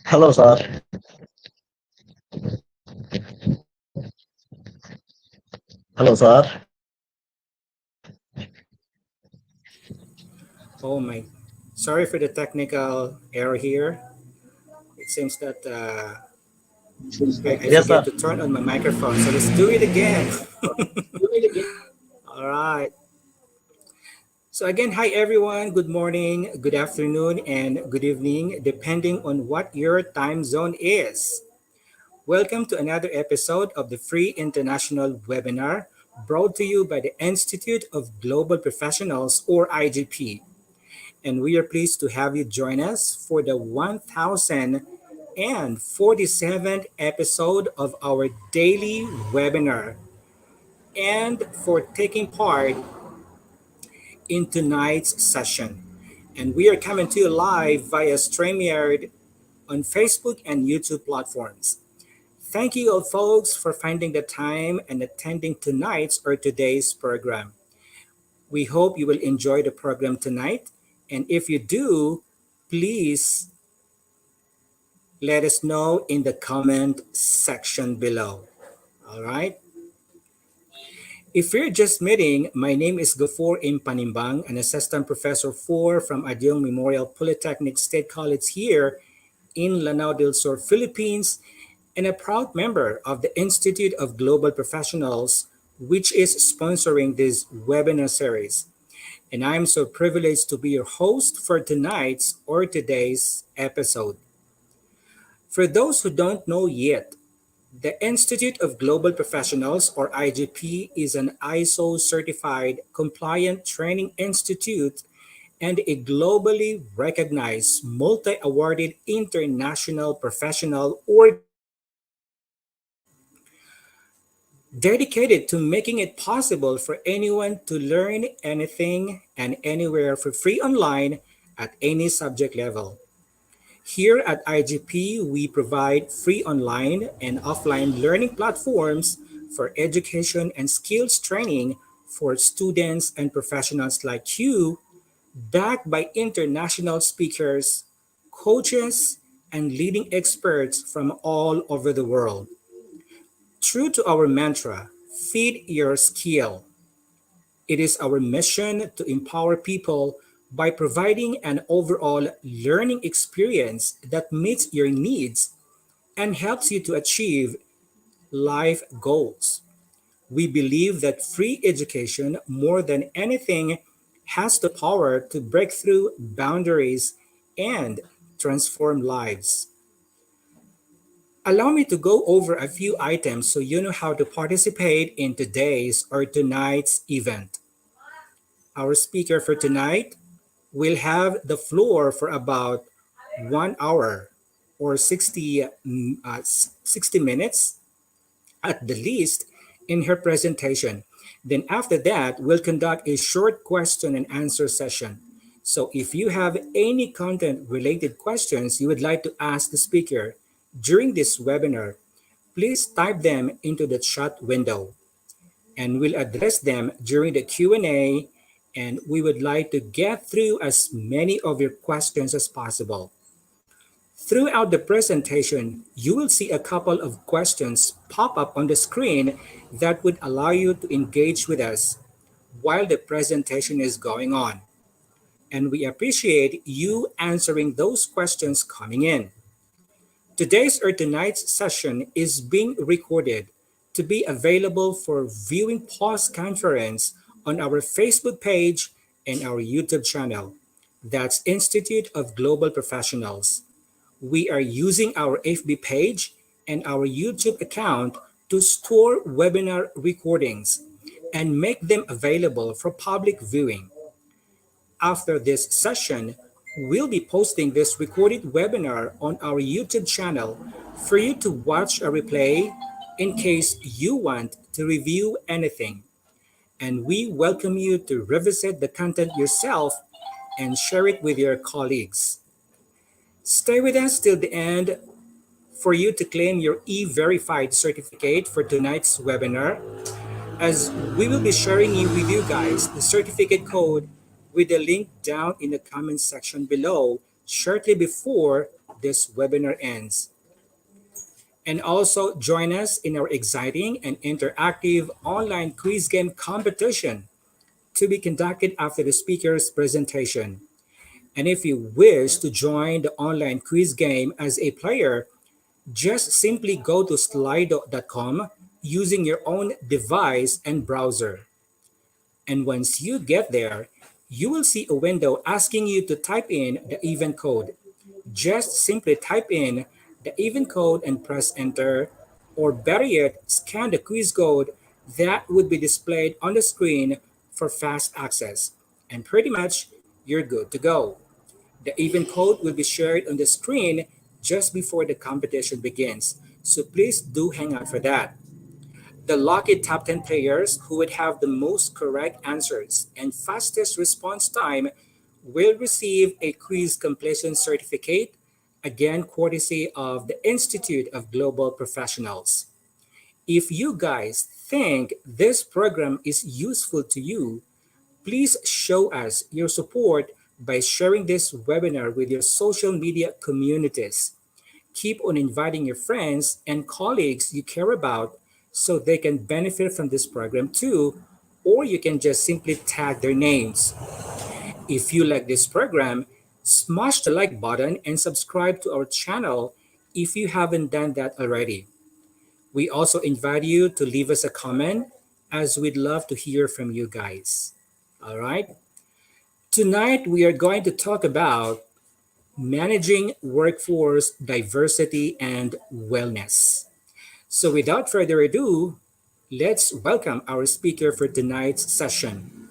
Hello, sir. Hello, sir. Oh my, sorry for the technical error here. It seems that I Yes, forget sir. to turn on my microphone. So let's do it again. All right. So again, hi everyone. Good morning, good afternoon, and good evening, depending on what your time zone is. Welcome to another episode of the Free International Webinar brought to you by the Institute of Global Professionals, or IGP. And we are pleased to have you join us for the 1047th episode of our daily webinar and for taking part in tonight's session. And we are coming to you live via StreamYard on Facebook and YouTube platforms. Thank you all folks for finding the time and attending tonight's or today's program. We hope you will enjoy the program tonight. And if you do, please let us know in the comment section below. All right. If you're just meeting, my name is Gafor M. Panimbang, an assistant professor 4 from Adyong Memorial Polytechnic State College here in Lanao del Sur, Philippines, and a proud member of the Institute of Global Professionals, which is sponsoring this webinar series. And I'm so privileged to be your host for tonight's or today's episode. For those who don't know yet, the Institute of Global Professionals, or IGP, is an ISO certified compliant training institute and a globally recognized multi awarded international professional organization dedicated to making it possible for anyone to learn anything and anywhere for free online at any subject level. Here at IGP, we provide free online and offline learning platforms for education and skills training for students and professionals like you, backed by international speakers, coaches, and leading experts from all over the world. True to our mantra, feed your skill, it is our mission to empower people by providing an overall learning experience that meets your needs and helps you to achieve life goals. We believe that free education, more than anything, has the power to break through boundaries and transform lives. Allow me to go over a few items so you know how to participate in today's or tonight's event. Our speaker for tonight will have the floor for about 1 hour or 60 minutes at the least in her presentation. Then after that, we'll conduct a short question and answer session. So if you have any content related questions you would like to ask the speaker during this webinar, please type them into the chat window and we'll address them during the Q&A, and we would like to get through as many of your questions as possible. Throughout the presentation, you will see a couple of questions pop up on the screen that would allow you to engage with us while the presentation is going on. And we appreciate you answering those questions coming in. Today's or tonight's session is being recorded to be available for viewing post-conference on our Facebook page and our YouTube channel. That's Institute of Global Professionals. We are using our FB page and our YouTube account to store webinar recordings and make them available for public viewing. After this session, we'll be posting this recorded webinar on our YouTube channel for you to watch a replay in case you want to review anything. And we welcome you to revisit the content yourself and share it with your colleagues. Stay with us till the end for you to claim your e-verified certificate for tonight's webinar, as we will be sharing with you guys the certificate code with the link down in the comment section below shortly before this webinar ends. And also join us in our exciting and interactive online quiz game competition to be conducted after the speaker's presentation. And if you wish to join the online quiz game as a player, just simply go to slido.com using your own device and browser. And once you get there, you will see a window asking you to type in the event code. Just simply type in the event code and press enter, or better yet, scan the quiz code that would be displayed on the screen for fast access. And pretty much, you're good to go. The event code will be shared on the screen just before the competition begins, so please do hang out for that. The lucky top 10 players who would have the most correct answers and fastest response time will receive a quiz completion certificate, again courtesy of the Institute of Global Professionals. If you guys think this program is useful to you, please show us your support by sharing this webinar with your social media communities. Keep on inviting your friends and colleagues you care about so they can benefit from this program too, or you can just simply tag their names. If you like this program, smash the like button and subscribe to our channel if you haven't done that already. We also invite you to leave us a comment as we'd love to hear from you guys. All right. Tonight, we are going to talk about managing workforce diversity and wellness. So, without further ado, let's welcome our speaker for tonight's session.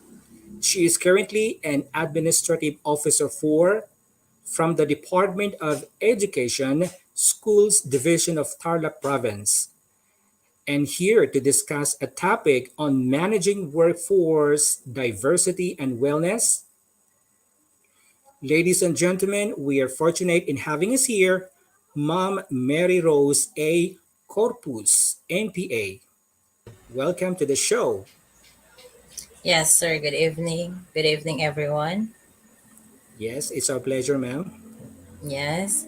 She is currently an administrative officer from the Department of Education, Schools Division of Tarlac Province, and here to discuss a topic on managing workforce diversity and wellness. Ladies and gentlemen, we are fortunate in having us here, Mom Mary Rose A. Corpus, NPA. Welcome to the show. Yes, sir. Good evening. Good evening, everyone. Yes, it's our pleasure, ma'am. Yes,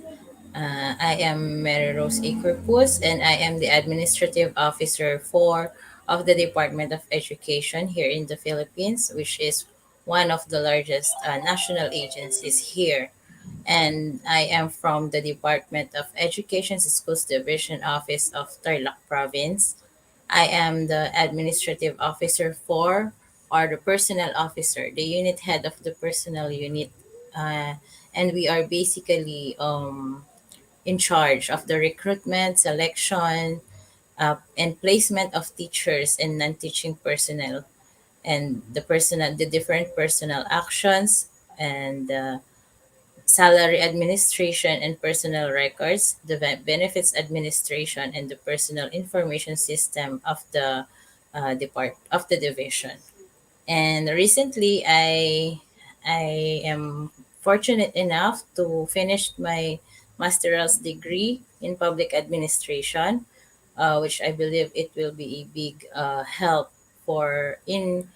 I am Mary Rose A. Corpus, and I am the Administrative Officer for of the Department of Education here in the Philippines, which is one of the largest national agencies here. And I am from the Department of Education's Schools Division Office of Tarlac Province. I am the administrative officer for, or the personnel officer, the unit head of the personnel unit. Uh, and we are basically in charge of the recruitment, selection, and placement of teachers and non-teaching personnel, and the different personnel actions, and salary administration and personnel records, the benefits administration, and the personal information system of the division. And recently, I am fortunate enough to finish my master's degree in public administration, which I believe it will be a big help for in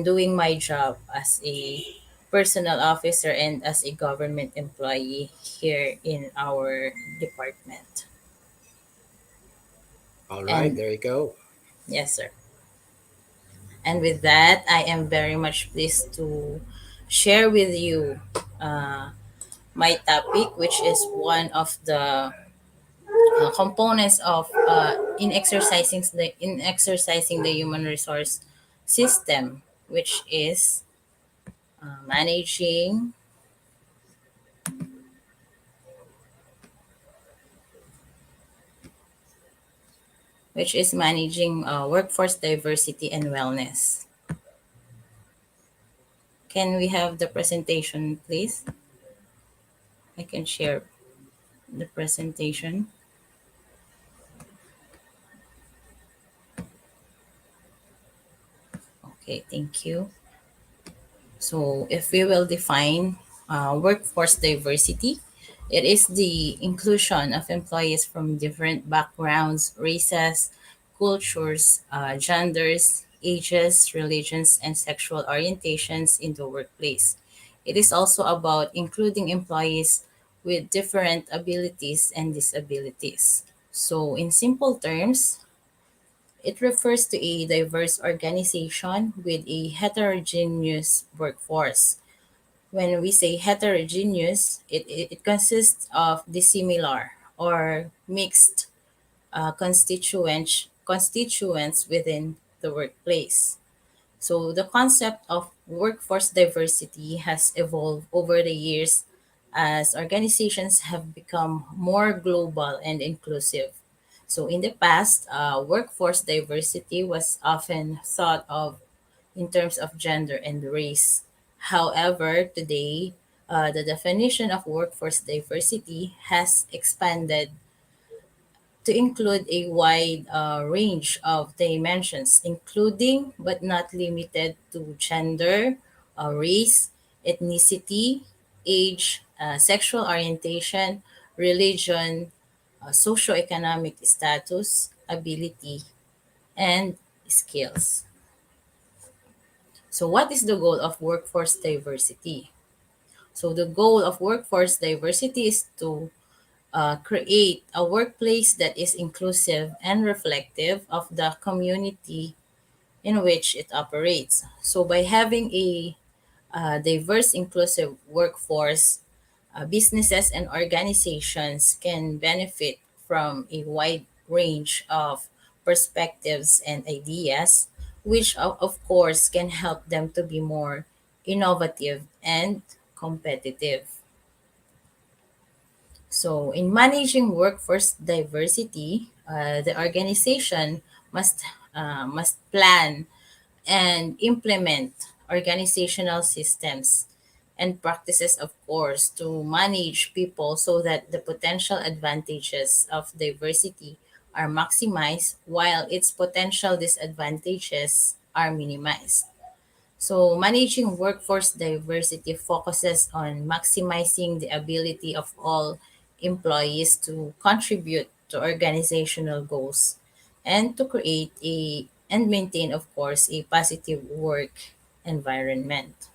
doing my job as a personal officer and as a government employee here in our department. All right, And there you go. yes, sir. And with that, I am very much pleased to share with you uh, my topic, which is one of the components of in exercising the human resource system, managing which is managing workforce diversity and wellness. Can we have the presentation, please? I can share the presentation. Okay, thank you. So, if we will define workforce diversity, it is the inclusion of employees from different backgrounds, races, cultures, genders, ages, religions, and sexual orientations in the workplace. It is also about including employees with different abilities and disabilities. So, in simple terms, it refers to a diverse organization with a heterogeneous workforce. When we say heterogeneous, it consists of dissimilar or mixed constituents within the workplace. So the concept of workforce diversity has evolved over the years as organizations have become more global and inclusive. So in the past, workforce diversity was often thought of in terms of gender and race. However, today, the definition of workforce diversity has expanded to include a wide range of dimensions, including but not limited to gender, race, ethnicity, age, sexual orientation, religion, socioeconomic status, ability, and skills. So, what is the goal of workforce diversity? So, the goal of workforce diversity is to create a workplace that is inclusive and reflective of the community in which it operates. So, by having a diverse, inclusive workforce, businesses and organizations can benefit from a wide range of perspectives and ideas, which, of course, can help them to be more innovative and competitive. So, in managing workforce diversity, the organization must plan and implement organizational systems and practices, of course, to manage people so that the potential advantages of diversity are maximized while its potential disadvantages are minimized. So, managing workforce diversity focuses on maximizing the ability of all employees to contribute to organizational goals and to create a and maintain, of course, a positive work environment.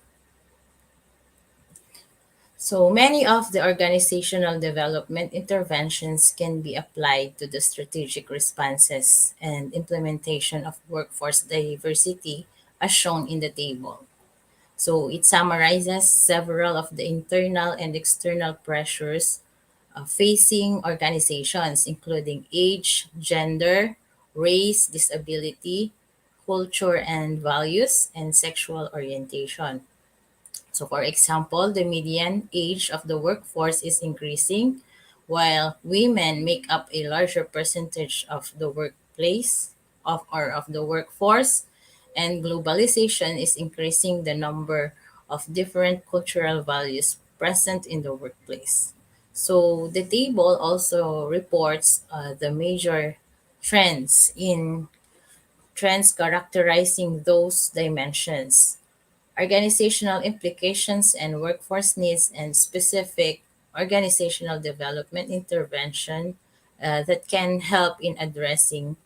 So, many of the organizational development interventions can be applied to the strategic responses and implementation of workforce diversity as shown in the table. So it summarizes several of the internal and external pressures facing organizations, including age, gender, race, disability, culture and values, and sexual orientation. So, for example, the median age of the workforce is increasing, while women make up a larger percentage of the workplace of the workforce, and globalization is increasing the number of different cultural values present in the workplace. So, the table also reports the major trends in trends characterizing those dimensions, organizational implications and workforce needs, and specific organizational development intervention that can help in addressing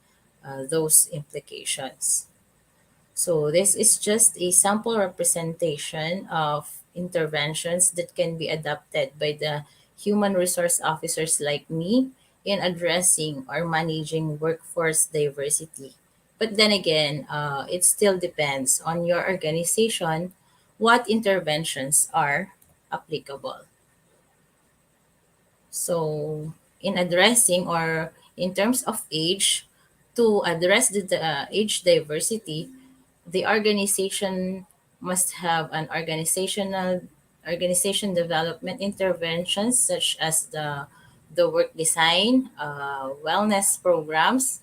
those implications. So, this is just a sample representation of interventions that can be adopted by the human resource officers like me in addressing or managing workforce diversity. But then again, it still depends on your organization what interventions are applicable. So, in addressing or in terms of age, to address the age diversity, the organization must have an organization development interventions such as the work design, wellness programs,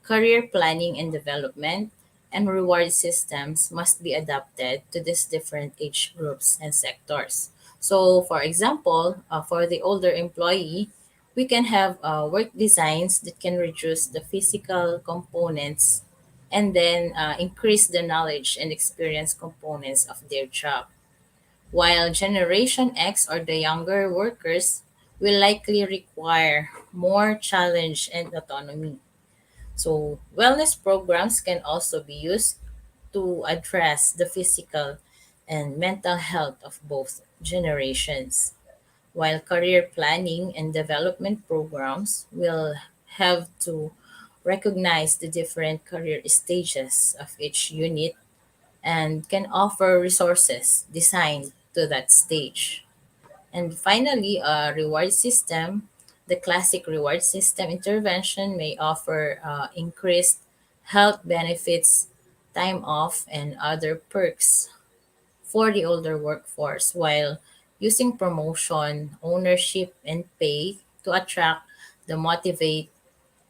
career planning and development, and reward systems must be adapted to these different age groups and sectors. So, for example, for the older employee, we can have work designs that can reduce the physical components and then increase the knowledge and experience components of their job. While Generation X or the younger workers will likely require more challenge and autonomy. So, wellness programs can also be used to address the physical and mental health of both generations. while career planning and development programs will have to recognize the different career stages of each unit and can offer resources designed to that stage. And finally, a reward system. The classic reward system intervention may offer increased health benefits, time off, and other perks for the older workforce while using promotion, ownership, and pay to attract the motivate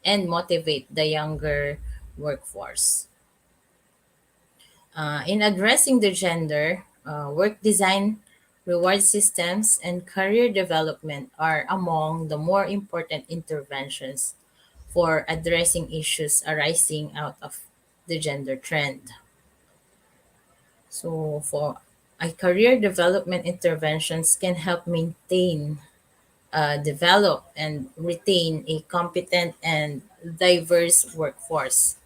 the younger workforce. In addressing the gender, work design, reward systems, and career development are among the more important interventions for addressing issues arising out of the gender trend. So, for a career development interventions can help maintain, develop, and retain a competent and diverse workforce.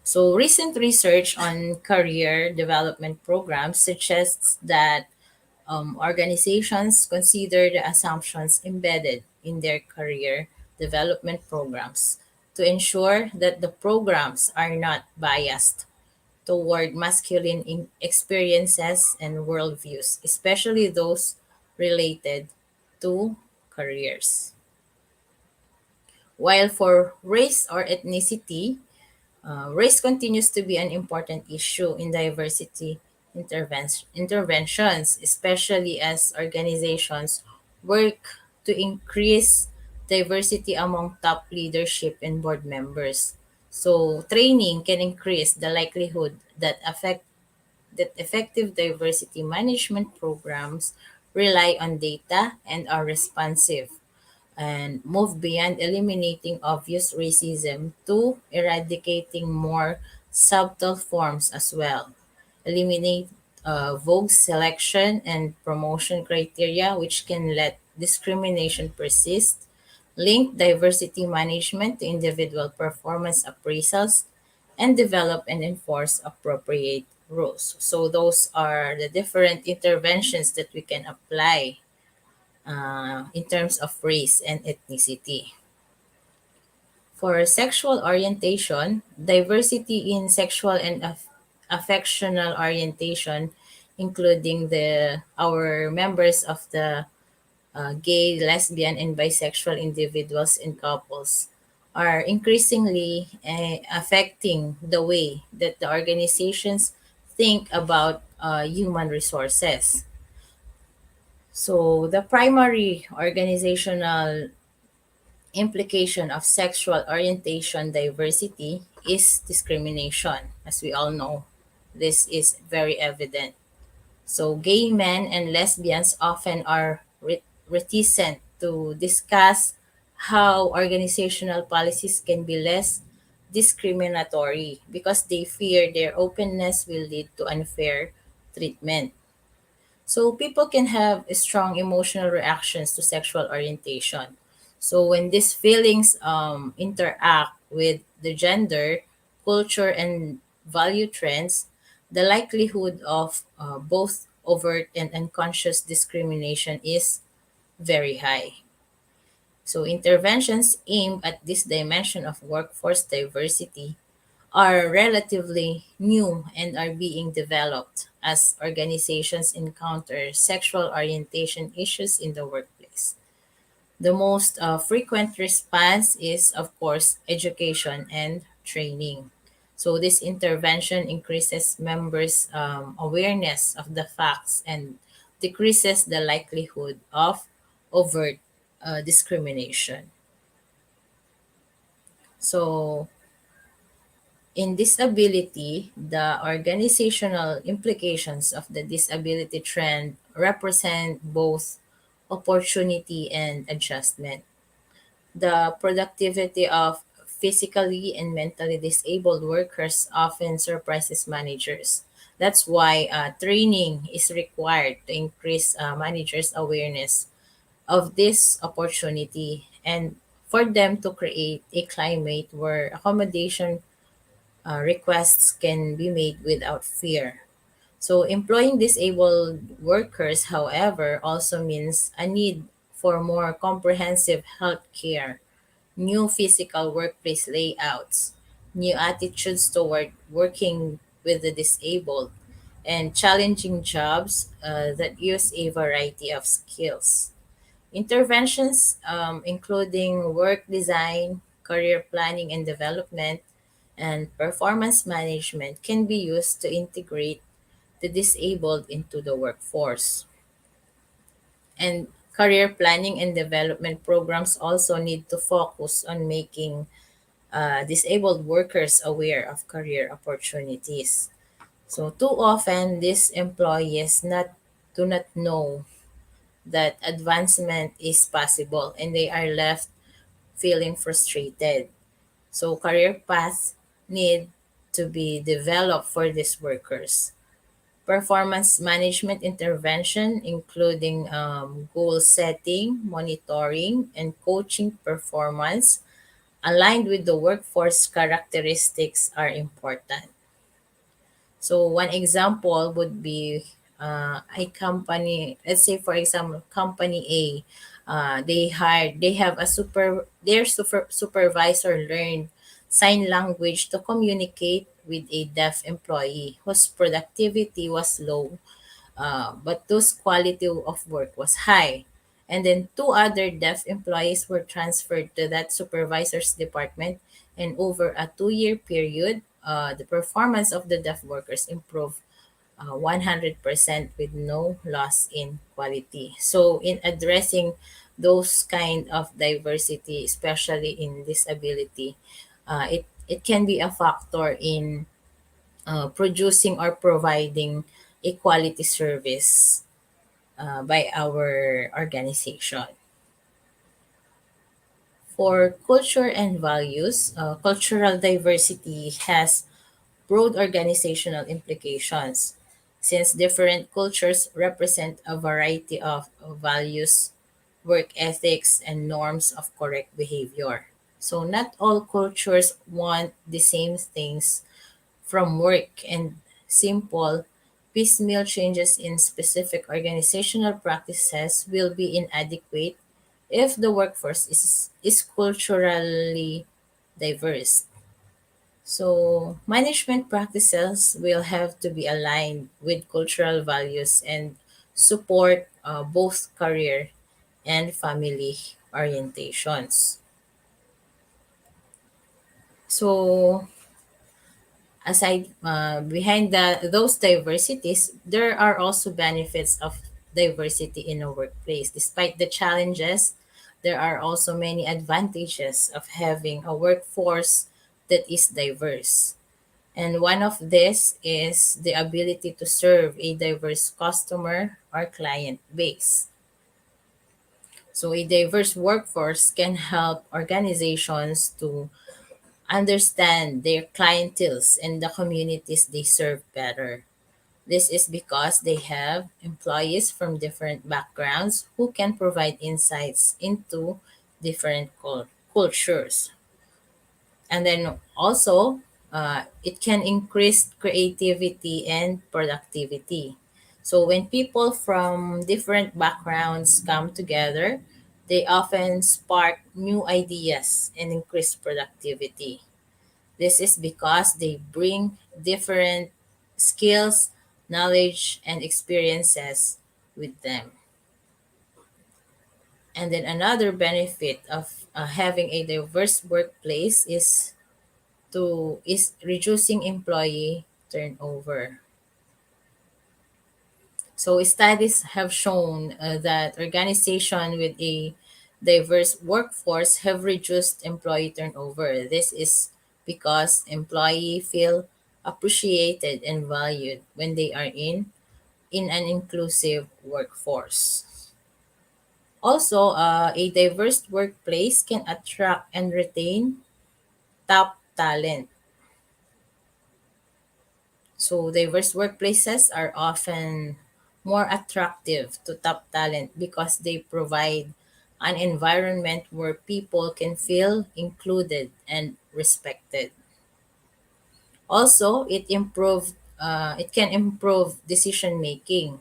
So, recent research on career development programs suggests that organizations consider the assumptions embedded in their career development programs to ensure that the programs are not biased toward masculine experiences and worldviews, especially those related to careers. While for race or ethnicity, race continues to be an important issue in diversity interventions, especially as organizations work to increase diversity among top leadership and board members. So, training can increase the likelihood that effective diversity management programs rely on data and are responsive and move beyond eliminating obvious racism to eradicating more subtle forms as well. Eliminate vogue selection and promotion criteria, which can let discrimination persist. Link diversity management to individual performance appraisals and develop and enforce appropriate rules. So, those are the different interventions that we can apply in terms of race and ethnicity. For sexual orientation, diversity in sexual and affectional orientation, including the our members of the gay, lesbian, and bisexual individuals and couples, are increasingly affecting the way that the organizations think about human resources. So, the primary organizational implication of sexual orientation diversity is discrimination. As we all know, this is very evident. So, gay men and lesbians often are reticent to discuss how organizational policies can be less discriminatory because they fear their openness will lead to unfair treatment. So people can have strong emotional reactions to sexual orientation. So when these feelings interact with the gender, culture, and value trends, the likelihood of both overt and unconscious discrimination is very high. So interventions aimed at this dimension of workforce diversity are relatively new and are being developed as organizations encounter sexual orientation issues in the workplace. The most frequent response is, of course, education and training. So, this intervention increases members' awareness of the facts and decreases the likelihood of overt discrimination. So, in disability, the organizational implications of the disability trend represent both opportunity and adjustment. The productivity of physically and mentally disabled workers often surprises managers. That's why training is required to increase managers' awareness of this opportunity and for them to create a climate where accommodation requests can be made without fear. So, employing disabled workers, however, also means a need for more comprehensive health care, new physical workplace layouts, new attitudes toward working with the disabled, and challenging jobs that use a variety of skills. Interventions, including work design, career planning and development, and performance management, can be used to integrate the disabled into the workforce. And career planning and development programs also need to focus on making disabled workers aware of career opportunities. So too often, these employees do not know that advancement is possible and they are left feeling frustrated. So career paths need to be developed for these workers. Performance management intervention, including goal setting, monitoring, and coaching performance aligned with the workforce characteristics, are important. So one example would be a company. Let's say, for example, company A. They have a supervisor learned sign language to communicate with a deaf employee whose productivity was low, but whose quality of work was high. And then two other deaf employees were transferred to that supervisor's department, and over a 2 year period, the performance of the deaf workers improved 100% with no loss in quality. So, in addressing those kind of diversity, especially in disability, it can be a factor in producing or providing a quality service by our organization. For culture and values, cultural diversity has broad organizational implications since different cultures represent a variety of values, work ethics, and norms of correct behavior. So, not all cultures want the same things from work, and simple, piecemeal changes in specific organizational practices will be inadequate if the workforce is culturally diverse. So, management practices will have to be aligned with cultural values and support both career and family orientations. So, aside behind those diversities, there are also benefits of diversity in a workplace. Despite the challenges, there are also many advantages of having a workforce that is diverse. And one of this is the ability to serve a diverse customer or client base. So, a diverse workforce can help organizations to understand their clienteles and the communities they serve better. This is because they have employees from different backgrounds who can provide insights into different cultures. And then also, it can increase creativity and productivity. So when people from different backgrounds come together, they often spark new ideas and increase productivity. This is because they bring different skills, knowledge, and experiences with them. And then another benefit of having a diverse workplace is reducing employee turnover. So studies have shown that organization with a diverse workforce have reduced employee turnover. This is because employees feel appreciated and valued when they are in an inclusive workforce. Also, a diverse workplace can attract and retain top talent. So, diverse workplaces are often more attractive to top talent because they provide an environment where people can feel included and respected. Also, it can improve decision making.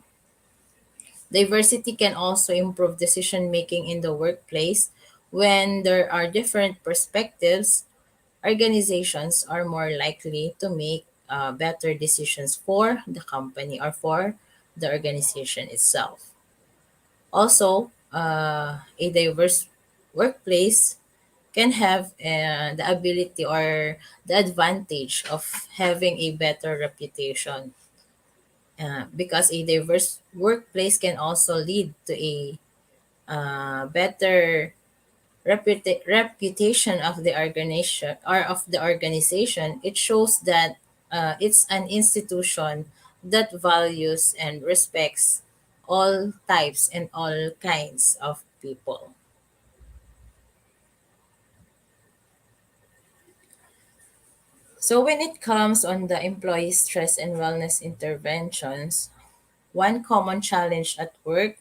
Diversity can also improve decision making in the workplace. When there are different perspectives, organizations are more likely to make better decisions for the company or for the organization itself. Also, a diverse workplace can have the ability or the advantage of having a better reputation, because a diverse workplace can also lead to a better reputation of the organization or of the organization. It shows that it's an institution that values and respects all types and all kinds of people. So when it comes on the employee stress and wellness interventions, one common challenge at work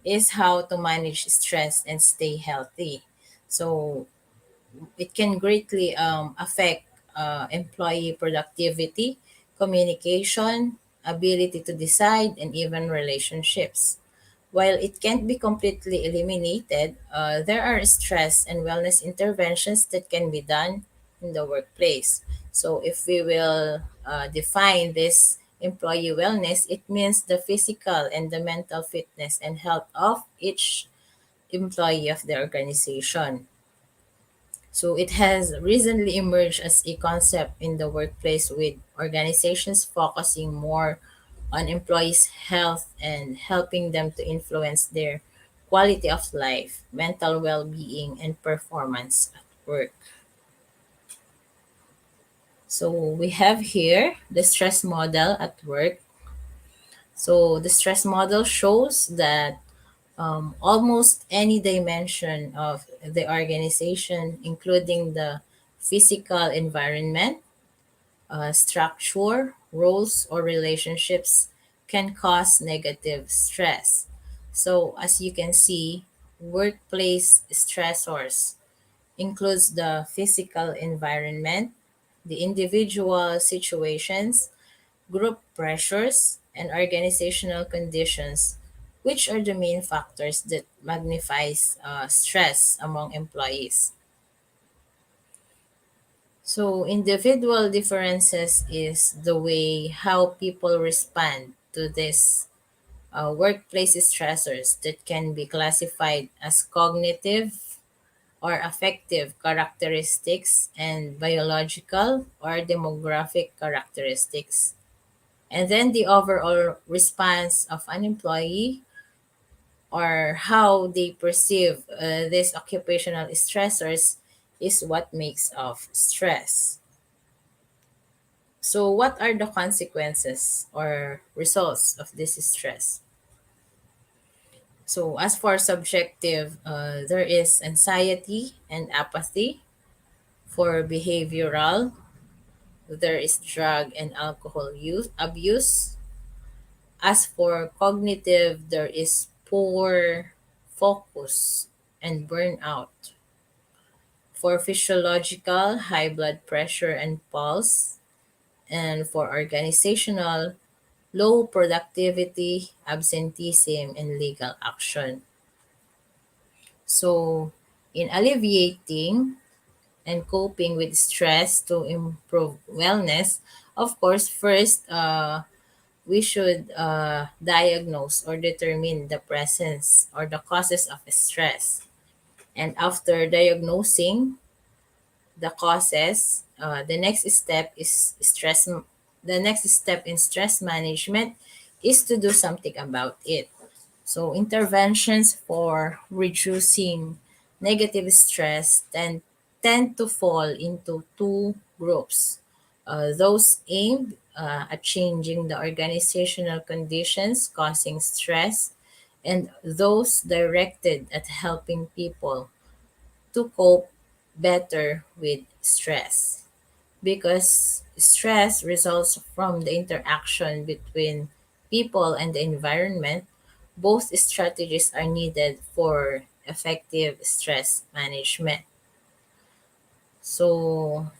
is how to manage stress and stay healthy. So it can greatly affect employee productivity, communication, ability to decide, and even relationships. While it can't be completely eliminated, there are stress and wellness interventions that can be done in the workplace. So, if we will define this employee wellness, it means the physical and the mental fitness and health of each employee of the organization. So it has recently emerged as a concept in the workplace, with organizations focusing more on employees' health and helping them to influence their quality of life, mental well being, and performance at work. So we have here the stress model at work. So the stress model shows that almost any dimension of the organization, including the physical environment, structure, roles, or relationships, can cause negative stress. So, as you can see, workplace stressors includes the physical environment, the individual situations, group pressures, and organizational conditions, which are the main factors that magnifies stress among employees. So, individual differences is the way how people respond to these workplace stressors that can be classified as cognitive or affective characteristics and biological or demographic characteristics. And then the overall response of an employee, or how they perceive these occupational stressors, is what makes of stress. So, what are the consequences or results of this stress? So, as for subjective, there is anxiety and apathy. For behavioral, there is drug and alcohol use abuse. As for cognitive, there is poor focus and burnout. For physiological, high blood pressure and pulse. And for organizational, low productivity, absenteeism, and legal action. So, in alleviating and coping with stress to improve wellness, of course, first, we should diagnose or determine the presence or the causes of stress. And after diagnosing the causes, the next step in stress management is to do something about it. So interventions for reducing negative stress tend to fall into two groups. Those aimed at changing the organizational conditions causing stress, and those directed at helping people to cope better with stress, because stress results from the interaction between people and the environment. Both strategies are needed for effective stress management. So,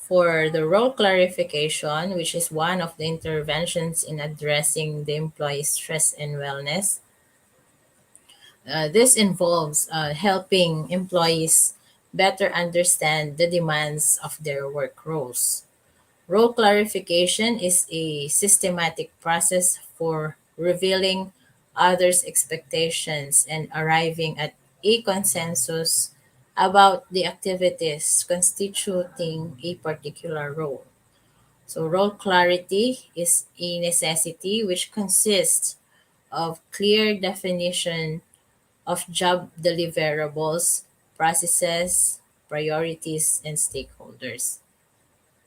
For the role clarification, which is one of the interventions in addressing the employee stress and wellness, this involves helping employees better understand the demands of their work roles. Role clarification is a systematic process for revealing others' expectations and arriving at a consensus about the activities constituting a particular role. So, role clarity is a necessity which consists of clear definition of job deliverables, processes, priorities, and stakeholders.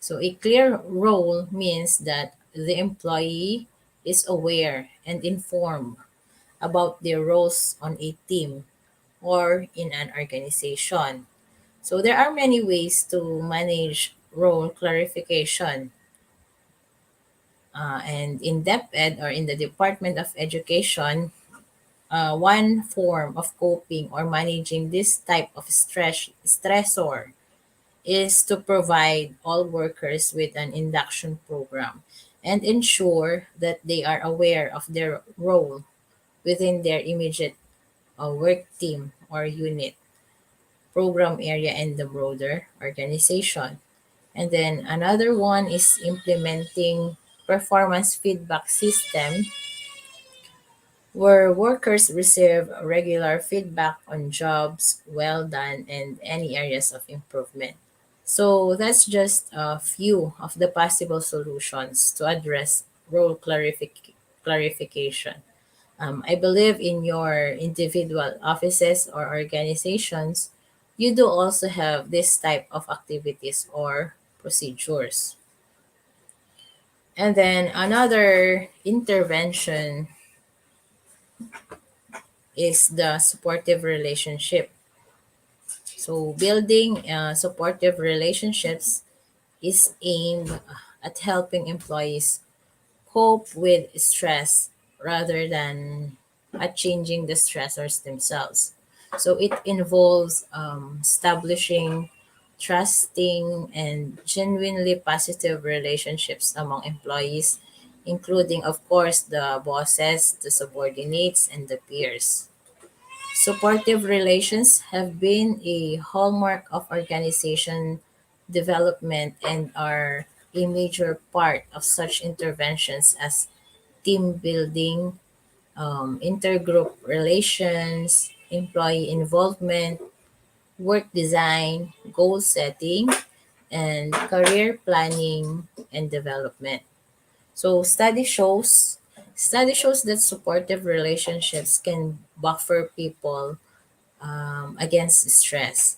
So, a clear role means that the employee is aware and informed about their roles on a team or in an organization. So, there are many ways to manage role clarification. And in DepEd or in the Department of Education, one form of coping or managing this type of stressor is to provide all workers with an induction program and ensure that they are aware of their role within their immediate work team or unit, program area, and the broader organization. And then another one is implementing performance feedback system where workers receive regular feedback on jobs well done and any areas of improvement. So that's just a few of the possible solutions to address role clarification. I believe in your individual offices or organizations, you do also have this type of activities or procedures. And then another intervention is the supportive relationship. So, building supportive relationships is aimed at helping employees cope with stress rather than at changing the stressors themselves. So, it involves establishing trusting and genuinely positive relationships among employees, including, of course, the bosses, the subordinates, and the peers. Supportive relations have been a hallmark of organization development and are a major part of such interventions as team building, intergroup relations, employee involvement, work design, goal setting, and career planning and development. So study shows that supportive relationships can buffer people against stress.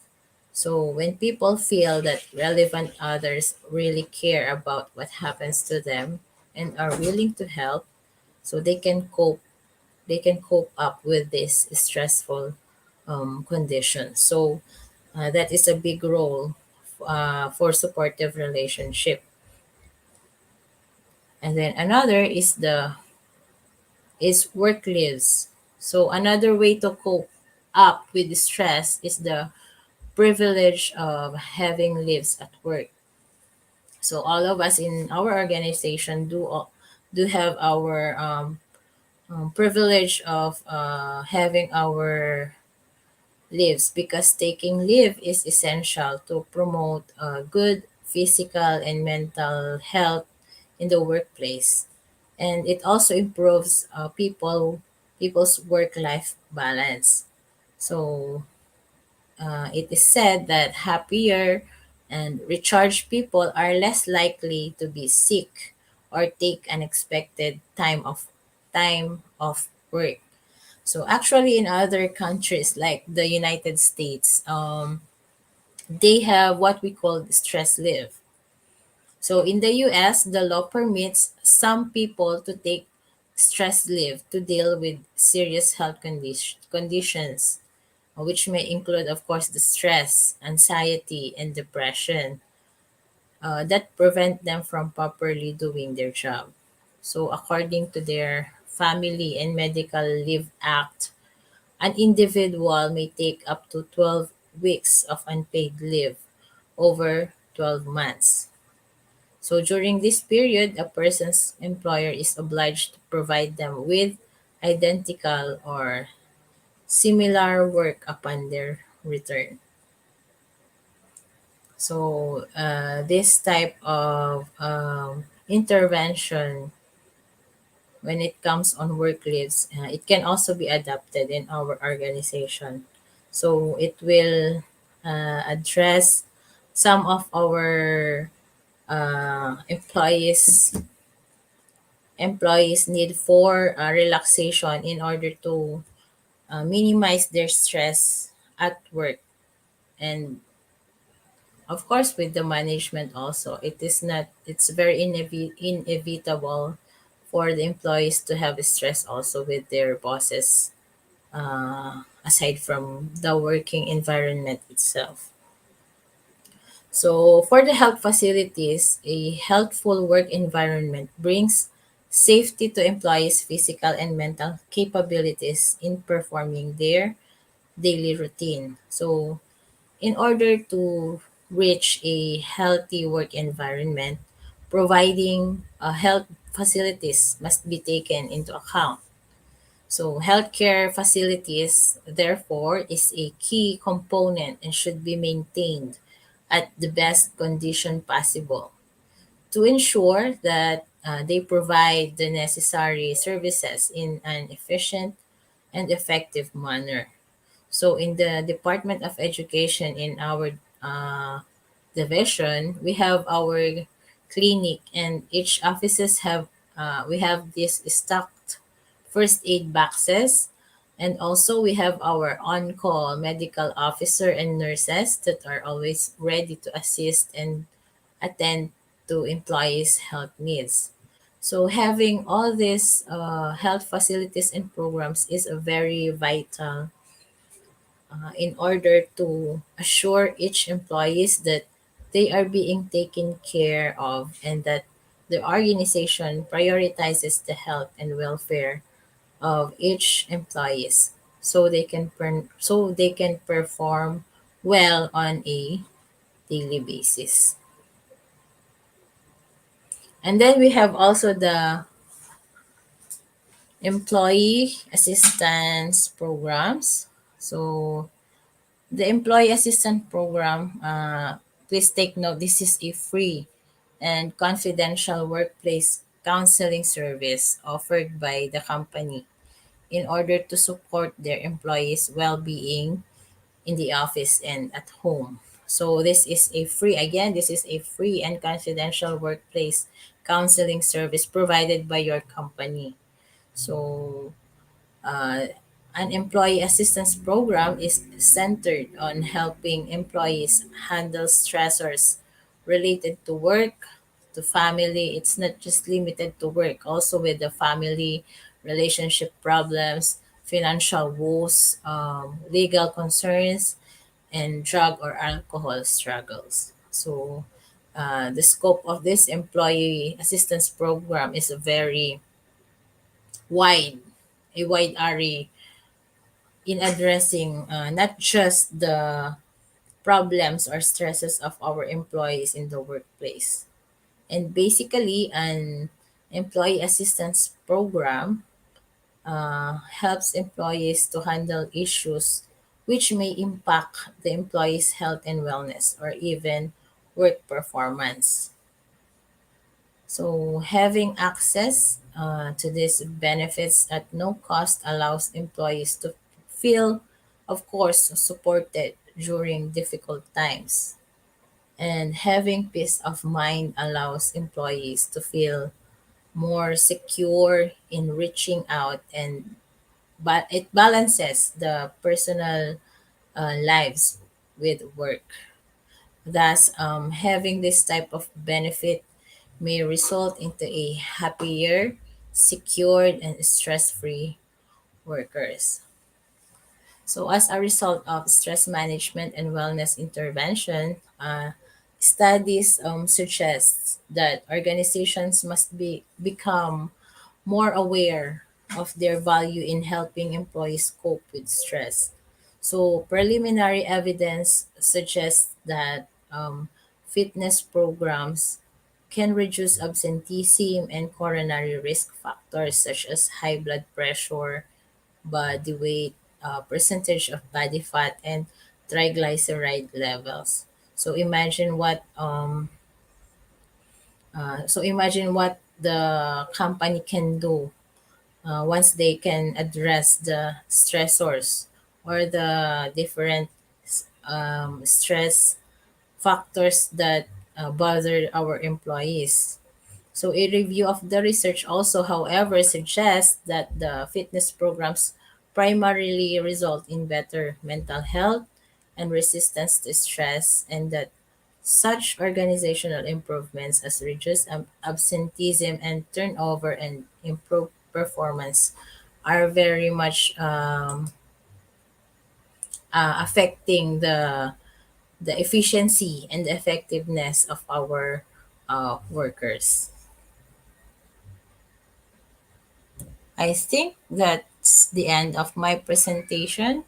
So when people feel that relevant others really care about what happens to them and are willing to help, so they can cope up with this stressful condition. So that is a big role for supportive relationship. And then another is work lives. So another way to cope up with stress is the privilege of having lives at work. So all of us in our organization do have our privilege of having our lives because taking leave is essential to promote good physical and mental health in the workplace, and it also improves people's work life balance. So it is said that happier and recharged people are less likely to be sick or take unexpected time of work. So actually, in other countries like the United States, they have what we call stress leave. So in the US, the law permits some people to take stress leave to deal with serious health conditions, which may include, of course, the stress, anxiety, and depression that prevent them from properly doing their job. So, according to their Family and Medical Leave Act, an individual may take up to 12 weeks of unpaid leave over 12 months. So during this period, a person's employer is obliged to provide them with identical or similar work upon their return. So this type of intervention when it comes on work leaves, it can also be adapted in our organization. So it will address some of our employees need for relaxation in order to minimize their stress at work. And of course with the management also, it's very inevitable for the employees to have stress also with their bosses, aside from the working environment itself. So for the health facilities, a healthful work environment brings safety to employees' physical and mental capabilities in performing their daily routine. So in order to reach a healthy work environment, providing health facilities must be taken into account. So healthcare facilities, therefore, is a key component and should be maintained at the best condition possible to ensure that they provide the necessary services in an efficient and effective manner. So in the Department of Education in our division, we have our clinic, and each offices have we have this stocked first aid boxes, and also we have our on-call medical officer and nurses that are always ready to assist and attend to employees' health needs. So having all these health facilities and programs is a very vital in order to assure each employees that they are being taken care of and that the organization prioritizes the health and welfare of each employees so they can perform well on a daily basis. And then we have also the employee assistance programs. So the employee assistance program, please take note, this is a free and confidential workplace counseling service offered by the company in order to support their employees' well-being in the office and at home. So this is a free and confidential workplace counseling service provided by your company. So uh, an employee assistance program is centered on helping employees handle stressors related to work, to family. It's not just limited to work, also with the family, relationship problems, financial woes, legal concerns, and drug or alcohol struggles. So, the scope of this employee assistance program is a very wide, a wide array in addressing not just the problems or stresses of our employees in the workplace. And basically, an employee assistance program helps employees to handle issues which may impact the employee's health and wellness or even work performance. So, having access to these benefits at no cost allows employees to feel, of course, supported during difficult times. And having peace of mind allows employees to feel more secure in reaching out, and but it balances the personal lives with work. Thus, having this type of benefit may result into a happier, secured, and stress-free workers. So, as a result of stress management and wellness intervention, studies suggest that organizations must become more aware of their value in helping employees cope with stress. So, preliminary evidence suggests that fitness programs can reduce absenteeism and coronary risk factors such as high blood pressure, body weight, percentage of body fat, and triglyceride levels. So imagine what the company can do once they can address the stressors or the different stress factors that bother our employees. So, a review of the research also, however, suggests that the fitness programs primarily result in better mental health and resistance to stress, and that such organizational improvements as reduced absenteeism and turnover and improved performance are very much affecting the efficiency and the effectiveness of our workers. I think that's the end of my presentation.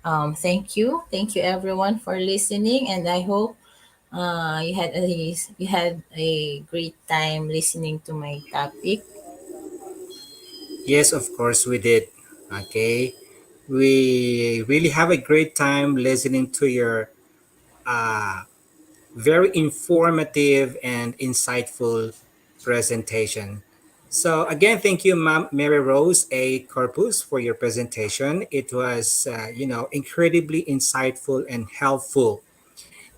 Thank you everyone for listening, and I hope you had a great time listening to my topic. Yes, of course we did. Okay. We really have a great time listening to your uh, very informative and insightful presentation. So again, thank you, Ma'am Mary Rose A. Corpus, for your presentation. It was, incredibly insightful and helpful,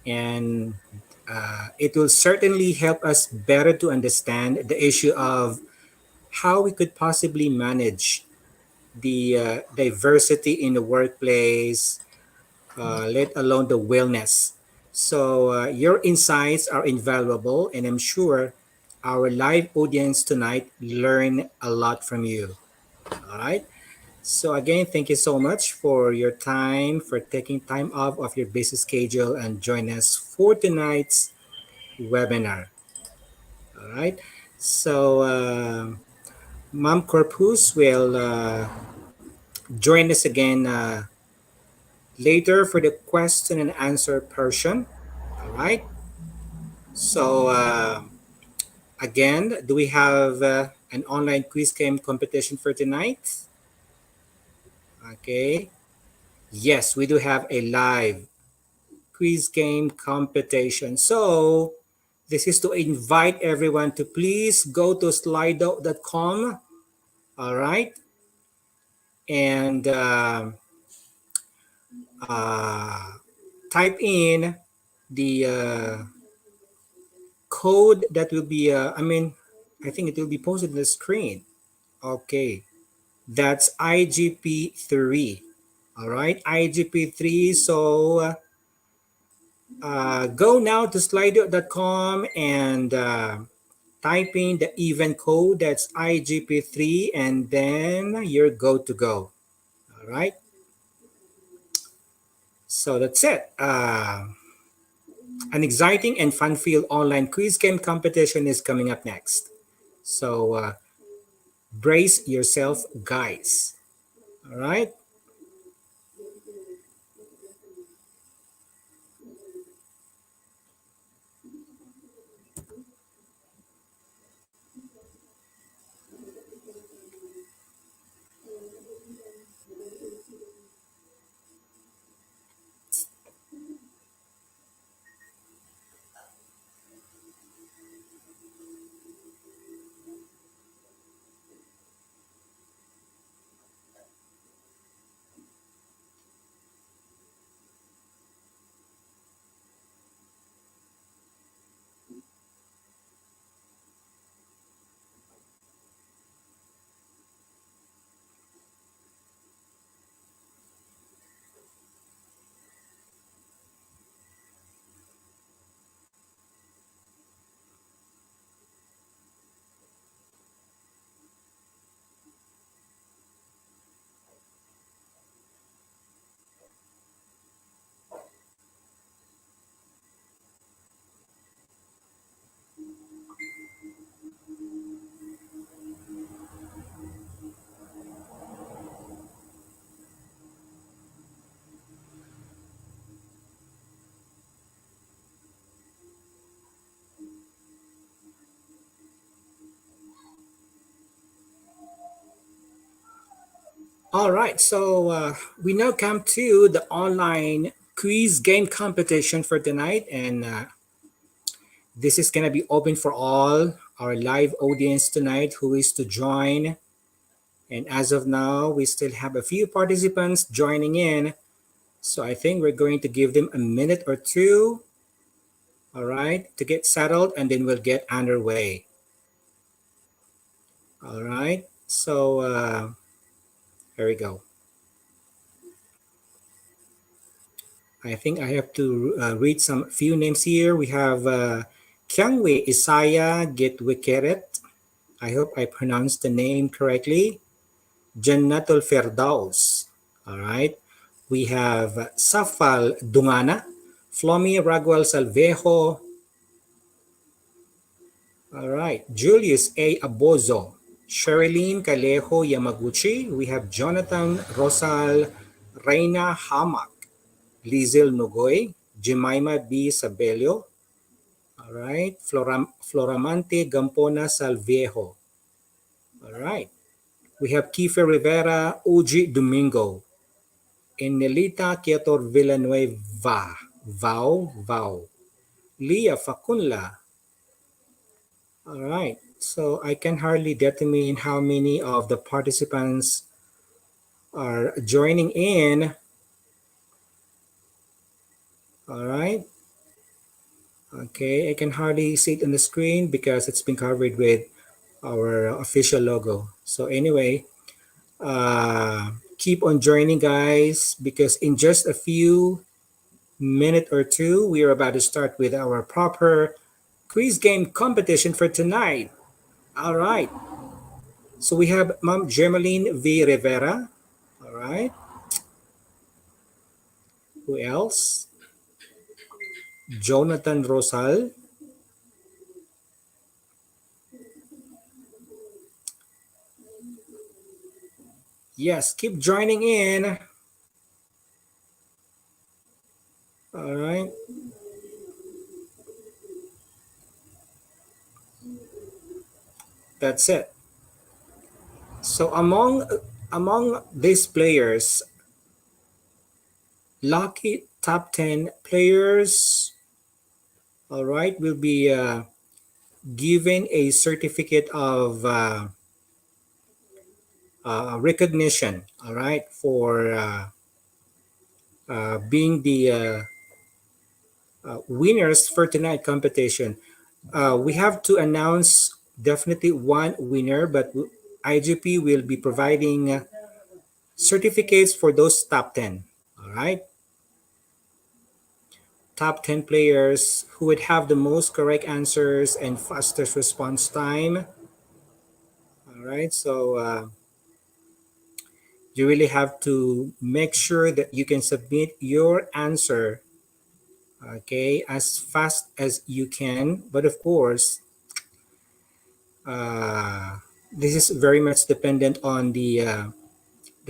and it will certainly help us better to understand the issue of how we could possibly manage the diversity in the workplace, let alone the wellness. So, your insights are invaluable, and I'm sure our live audience tonight learn a lot from you. All right. So, again, thank you so much for your time, for taking time off of your busy schedule and join us for tonight's webinar. All right. So, Ma'am Corpus will join us again later for the question and answer portion. All right. So, again, do we have an online quiz game competition for tonight? Okay. Yes, we do have a live quiz game competition. So, this is to invite everyone to please go to slido.com. All right. And uh, type in the code that will be, I think it will be posted on the screen. Okay. That's IGP3. All right, IGP3. So go now to slido.com and type in the event code. That's IGP3, and then you're go to go. All right. So that's it. An exciting and fun-filled online quiz game competition is coming up next. So brace yourself, guys. All right. All right, so we now come to the online quiz game competition for tonight, and this is going to be open for all our live audience tonight who is to join. And as of now, we still have a few participants joining in, so I think we're going to give them a minute or two, all right, to get settled, and then we'll get underway. All right, so here we go. I think I have to read some few names here. We have Kyangwe Isaya Getwikeret. I hope I pronounced the name correctly. Jannatul Firdaus. All right. We have Safal Dungana, Flomi Raguel Salvejo. All right. Julius A. Abozo, Sherilyn Calejo Yamaguchi. We have Jonathan Rosal Reina Hamak, Lizel Nogoy, Jemima B. Sabelio. All right. Floramante Gampona Salvejo. All right. We have Kiefer Rivera, Uji Domingo, Enelita Quietor Villanueva, Vau, Leah Facunla. All right. So I can hardly determine how many of the participants are joining in. All right. Okay, I can hardly see it on the screen because it's been covered with our official logo. So anyway, keep on joining, guys, because in just a few minute or two, we are about to start with our proper quiz game competition for tonight. All right. So we have Ma'am Germaline V. Rivera. All right. Who else? Jonathan Rosal. Yes, keep joining in. All right. That's it. So among these players, lucky top 10 players, all right, will be given a certificate of recognition, all right, for being the winners for tonight competition. We have to announce definitely one winner, but IGP will be providing certificates for those top 10. All right. Top 10 players who would have the most correct answers and fastest response time. All right. So you really have to make sure that you can submit your answer, okay, as fast as you can. But of course, this is very much dependent on the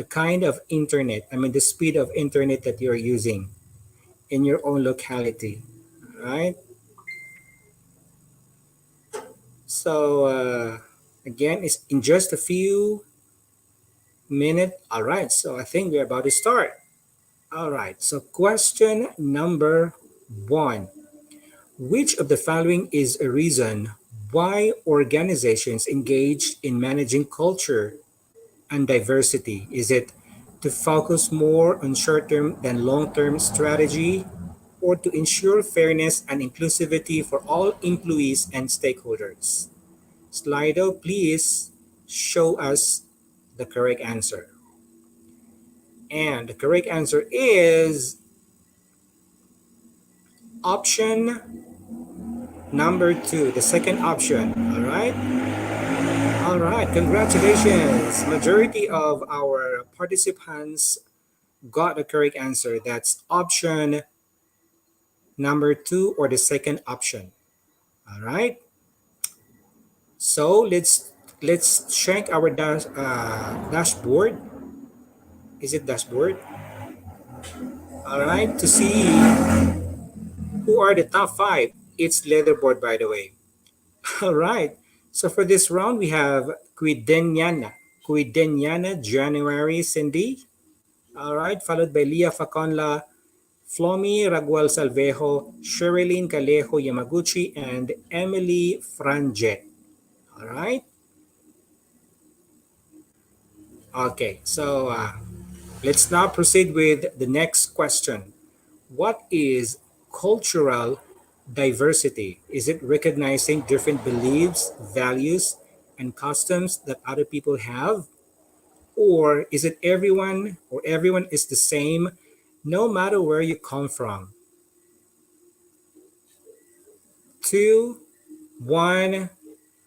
kind of internet, I mean the speed of internet that you're using in your own locality. All right. So again, it's in just a few minutes. All right. So I think we're about to start. All right. So question number 1. Which of the following is a reason why organizations engage in managing culture and diversity? Is it to focus more on short-term than long-term strategy, or to ensure fairness and inclusivity for all employees and stakeholders? Slido, please show us the correct answer. And the correct answer is option number 2, the second option. All right. All right, congratulations. Majority of our participants got the correct answer. That's option number 2, or the second option. All right. So let's check our dashboard. Is it dashboard? All right, to see who are the top 5. It's leaderboard, by the way. All right. So for this round, we have Quidenyana. Quideniana January Cindy. All right, followed by Leah Faconla, Flomi Raguel Salvejo, Sherilyn Calejo Yamaguchi, and Emily Franje. All right. Okay, so let's now proceed with the next question. What is cultural diversity? Is it recognizing different beliefs, values, and customs that other people have? Or is it everyone is the same no matter where you come from? Two, one,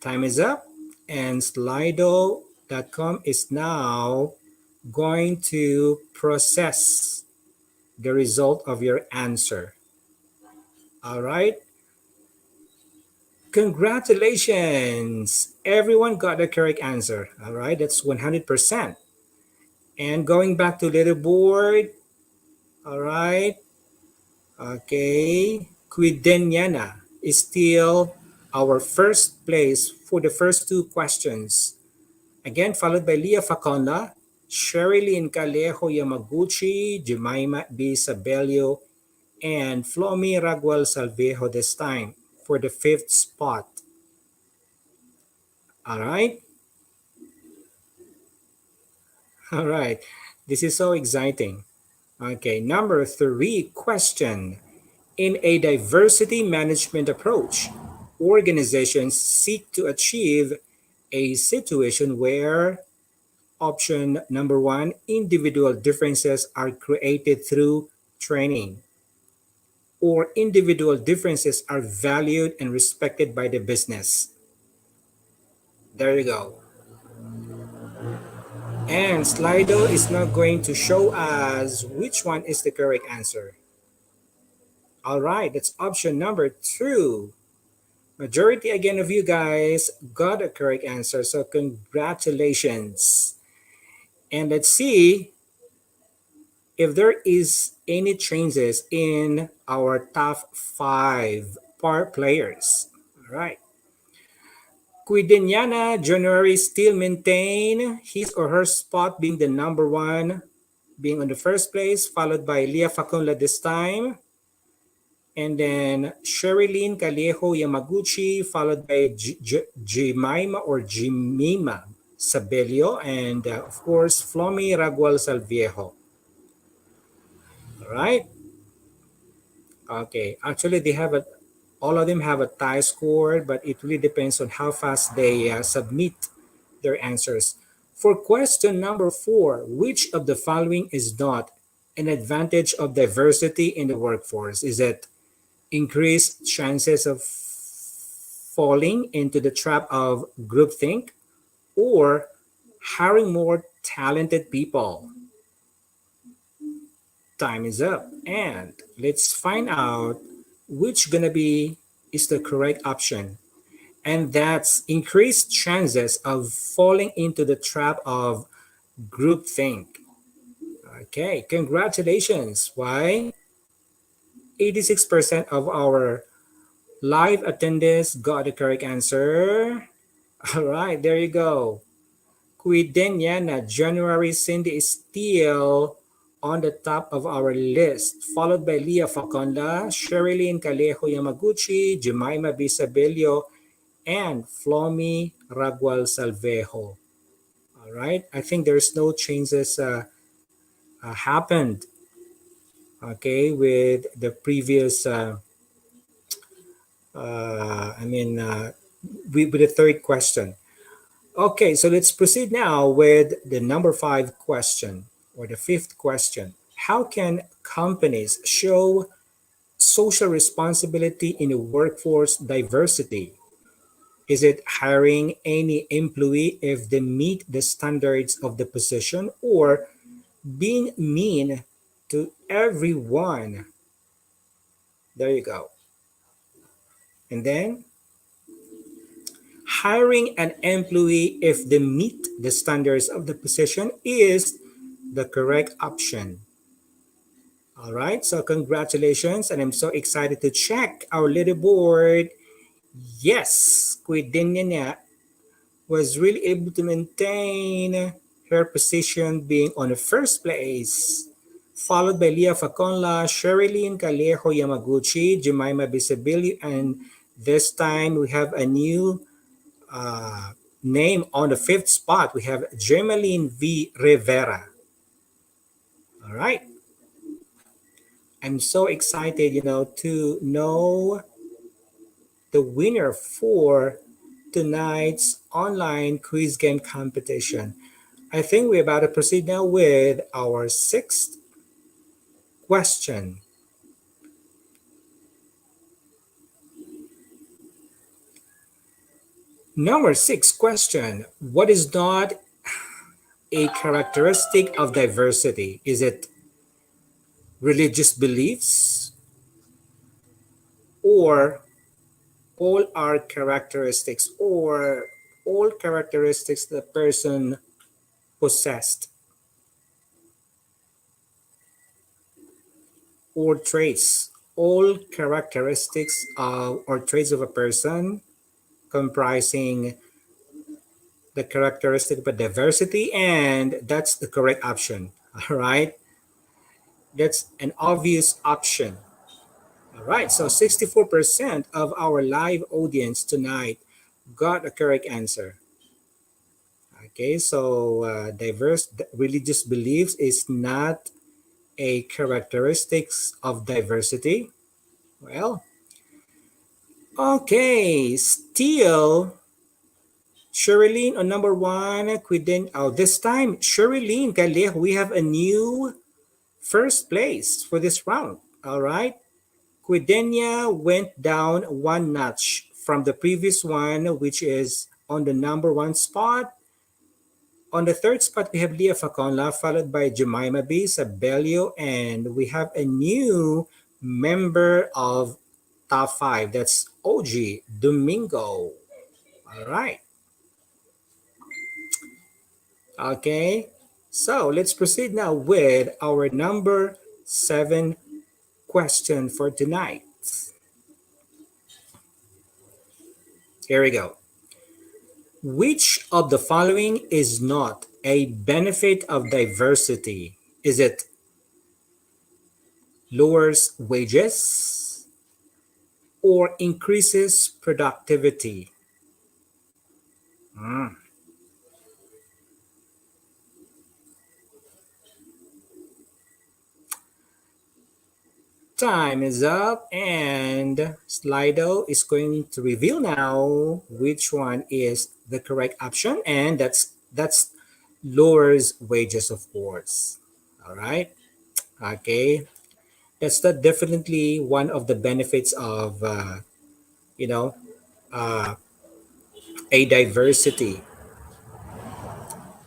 time is up. And Slido.com is now going to process the result of your answer. All right. Congratulations. Everyone got the correct answer. All right. That's 100%. And going back to leaderboard. All right. Okay. Quideniana is still our first place for the first two questions. Again, followed by Leah Faconda, Sherilyn Calejo Yamaguchi, Jemima B. Sabelio, and Flomi Raguel Salvejo this time for the fifth spot. All right. All right. This is so exciting. Okay, number 3 question. In a diversity management approach, organizations seek to achieve a situation where option number 1, individual differences are created through training, or individual differences are valued and respected by the business. There you go. And Slido is now going to show us which one is the correct answer. All right, that's option number 2. Majority again of you guys got a correct answer, so congratulations. And let's see if there is any changes in our top 5 players. All right. Quideniana January still maintain his or her spot being the number 1, being on the first place, followed by Leah Facunla this time. And then Sherilyn Calejo Yamaguchi, followed by Jemima or Jimima Sabelio, and of course, Flomi Raguel Salviejo. All right. Okay. Actually, all of them have a tie score, but it really depends on how fast they submit their answers. For question number 4, which of the following is not an advantage of diversity in the workforce? Is it increased chances of falling into the trap of groupthink, or hiring more talented people? Time is up, and let's find out which gonna be is the correct option. And that's increased chances of falling into the trap of groupthink. Okay, congratulations. Why? 86% of our live attendance got the correct answer. All right, there you go. Quideniana January Cindy is still on the top of our list, followed by Leah Faconda, Sherilyn Calejo Yamaguchi, Jemima Bisabelio, and Flomi Raguel Salvejo. All right, I think there's no changes happened, okay, with the previous, with the third question. Okay, so let's proceed now with the number 5 question, or the 5th question. How can companies show social responsibility in the workforce diversity? Is it hiring any employee if they meet the standards of the position, or being mean to everyone? There you go. And then hiring an employee if they meet the standards of the position is the correct option. All right, so congratulations, and I'm so excited to check our leaderboard. Yes, Quideniana was really able to maintain her position being on the first place, followed by Leah Faconla, Sherilyn Calejo Yamaguchi, Jemima Bisabili, and this time we have a new name on the fifth spot. We have Gemaline V. Rivera. All right. I'm so excited, to know the winner for tonight's online quiz game competition. I think we're about to proceed now with our sixth question. Number six question. What is not a characteristic of diversity? Is it religious beliefs or all are characteristics or all characteristics the person possessed or traits? All characteristics or traits of a person comprising the characteristic of diversity, and that's the correct option. All right, that's an obvious option. All right, so 64% of our live audience tonight got a correct answer. Okay, so diverse religious beliefs is not a characteristics of diversity. Well, okay, still Sherilyn on number one, Quiden. Oh, this time, Sherilyn Callejo, we have a new first place for this round. All right. Quidenia went down one notch from the previous one, which is on the number one spot. On the third spot, we have Leah Faconla, followed by Jemima B. Sabelio, and we have a new member of top five. That's OG Domingo. All right. Okay, so let's proceed now with our number seven question for tonight. Here we go. Which of the following is not a benefit of diversity? Is it lowers wages or increases productivity? Time is up, and Slido is going to reveal now which one is the correct option, and that's lowers wages, of course. All right. Okay, that's definitely one of the benefits of you know uh, a diversity.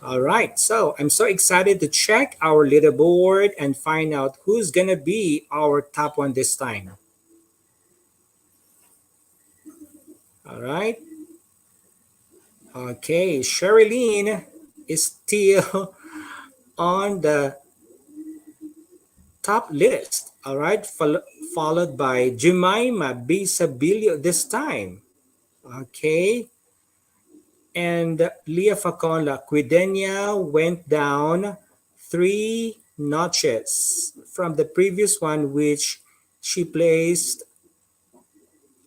All right, so I'm so excited to check our leaderboard and find out who's gonna be our top one this time. All right. Okay, Sherilyn is still on the top list. All right, followed by Jemima B. Sabilio this time. Okay, and Leah Faconla. Quidenia went down 3 notches from the previous one, which she placed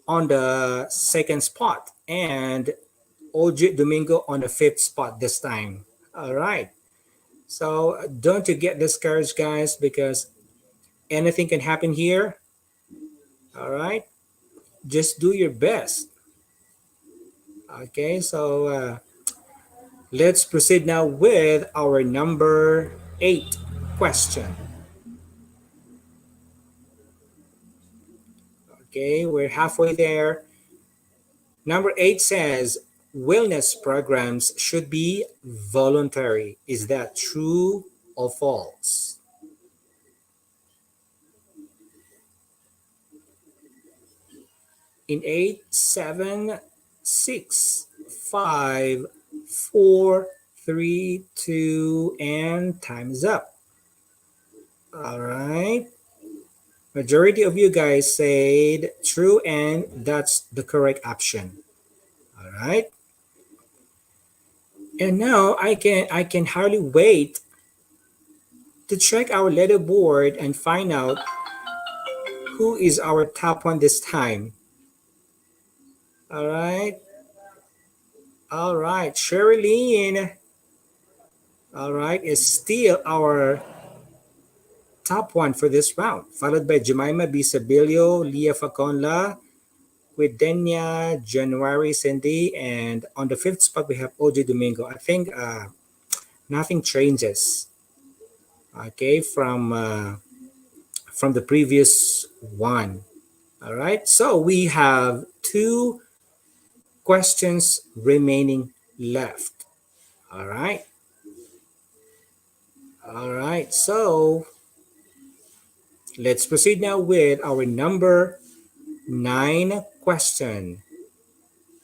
on the second spot, and OJ Domingo on the fifth spot this time. All right. So don't you get discouraged, guys, because anything can happen here. All right. Just do your best. Okay. So let's proceed now with our number 8 question. Okay. We're halfway there. Number 8 says wellness programs should be voluntary. Is that true or false? In 8, 7, 6, 5, 4, 3, 2, and time is up. All right. Majority of you guys said true, and that's the correct option. All right. And now I can hardly wait to check our leaderboard and find out who is our top one this time. All right. All right. Sherilyn, all right, is still our top one for this round, followed by Jemima Bisabilio, Leah Faconla, with Denya, January, Cindy, and on the fifth spot we have OJ Domingo. I think nothing changes, okay, from the previous one. All right, so we have two questions remaining left. All right, all right. So let's proceed now with our number 9 question.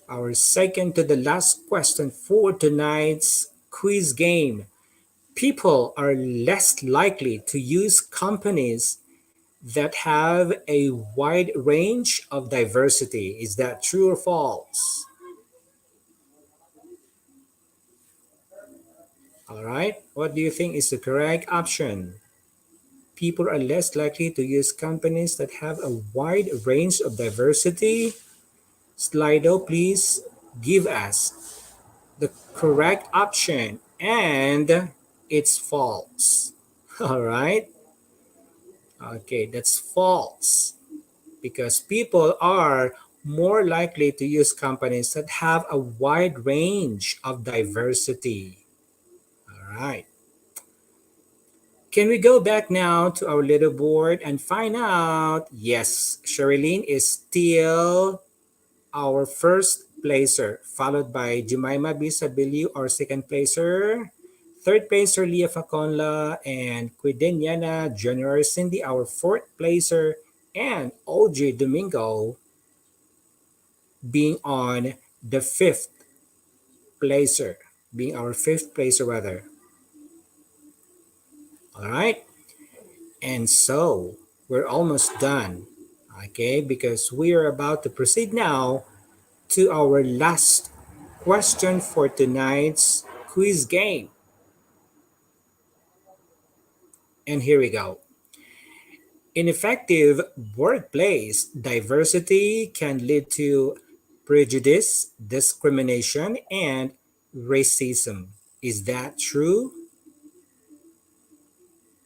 Our second to the last question for tonight's quiz game. People are less likely to use companies that have a wide range of diversity. Is that true or false? All right. What do you think is the correct option? People are less likely to use companies that have a wide range of diversity. Slido, please give us the correct option. And it's false. All right. Okay, that's false because people are more likely to use companies that have a wide range of diversity. All right. Can we go back now to our little board and find out? Yes, Sherilyn is still our first placer, followed by Jemima Bisabilio, our second placer. Third placer, Leah Faconla, and Quideniana Junior Cindy, our fourth placer, and OJ Domingo being on the fifth placer, being our fifth placer rather. All right. And so we're almost done. Okay, because we are about to proceed now to our last question for tonight's quiz game. And here we go. In effective workplace, diversity can lead to prejudice, discrimination, and racism. Is that true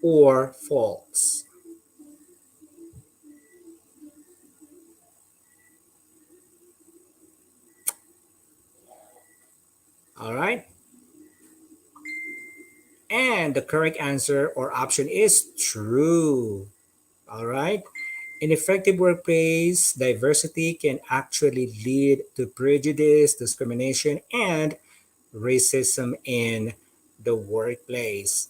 or false? All right. And the correct answer or option is true. All right. In effective workplace, diversity can actually lead to prejudice, discrimination, and racism in the workplace.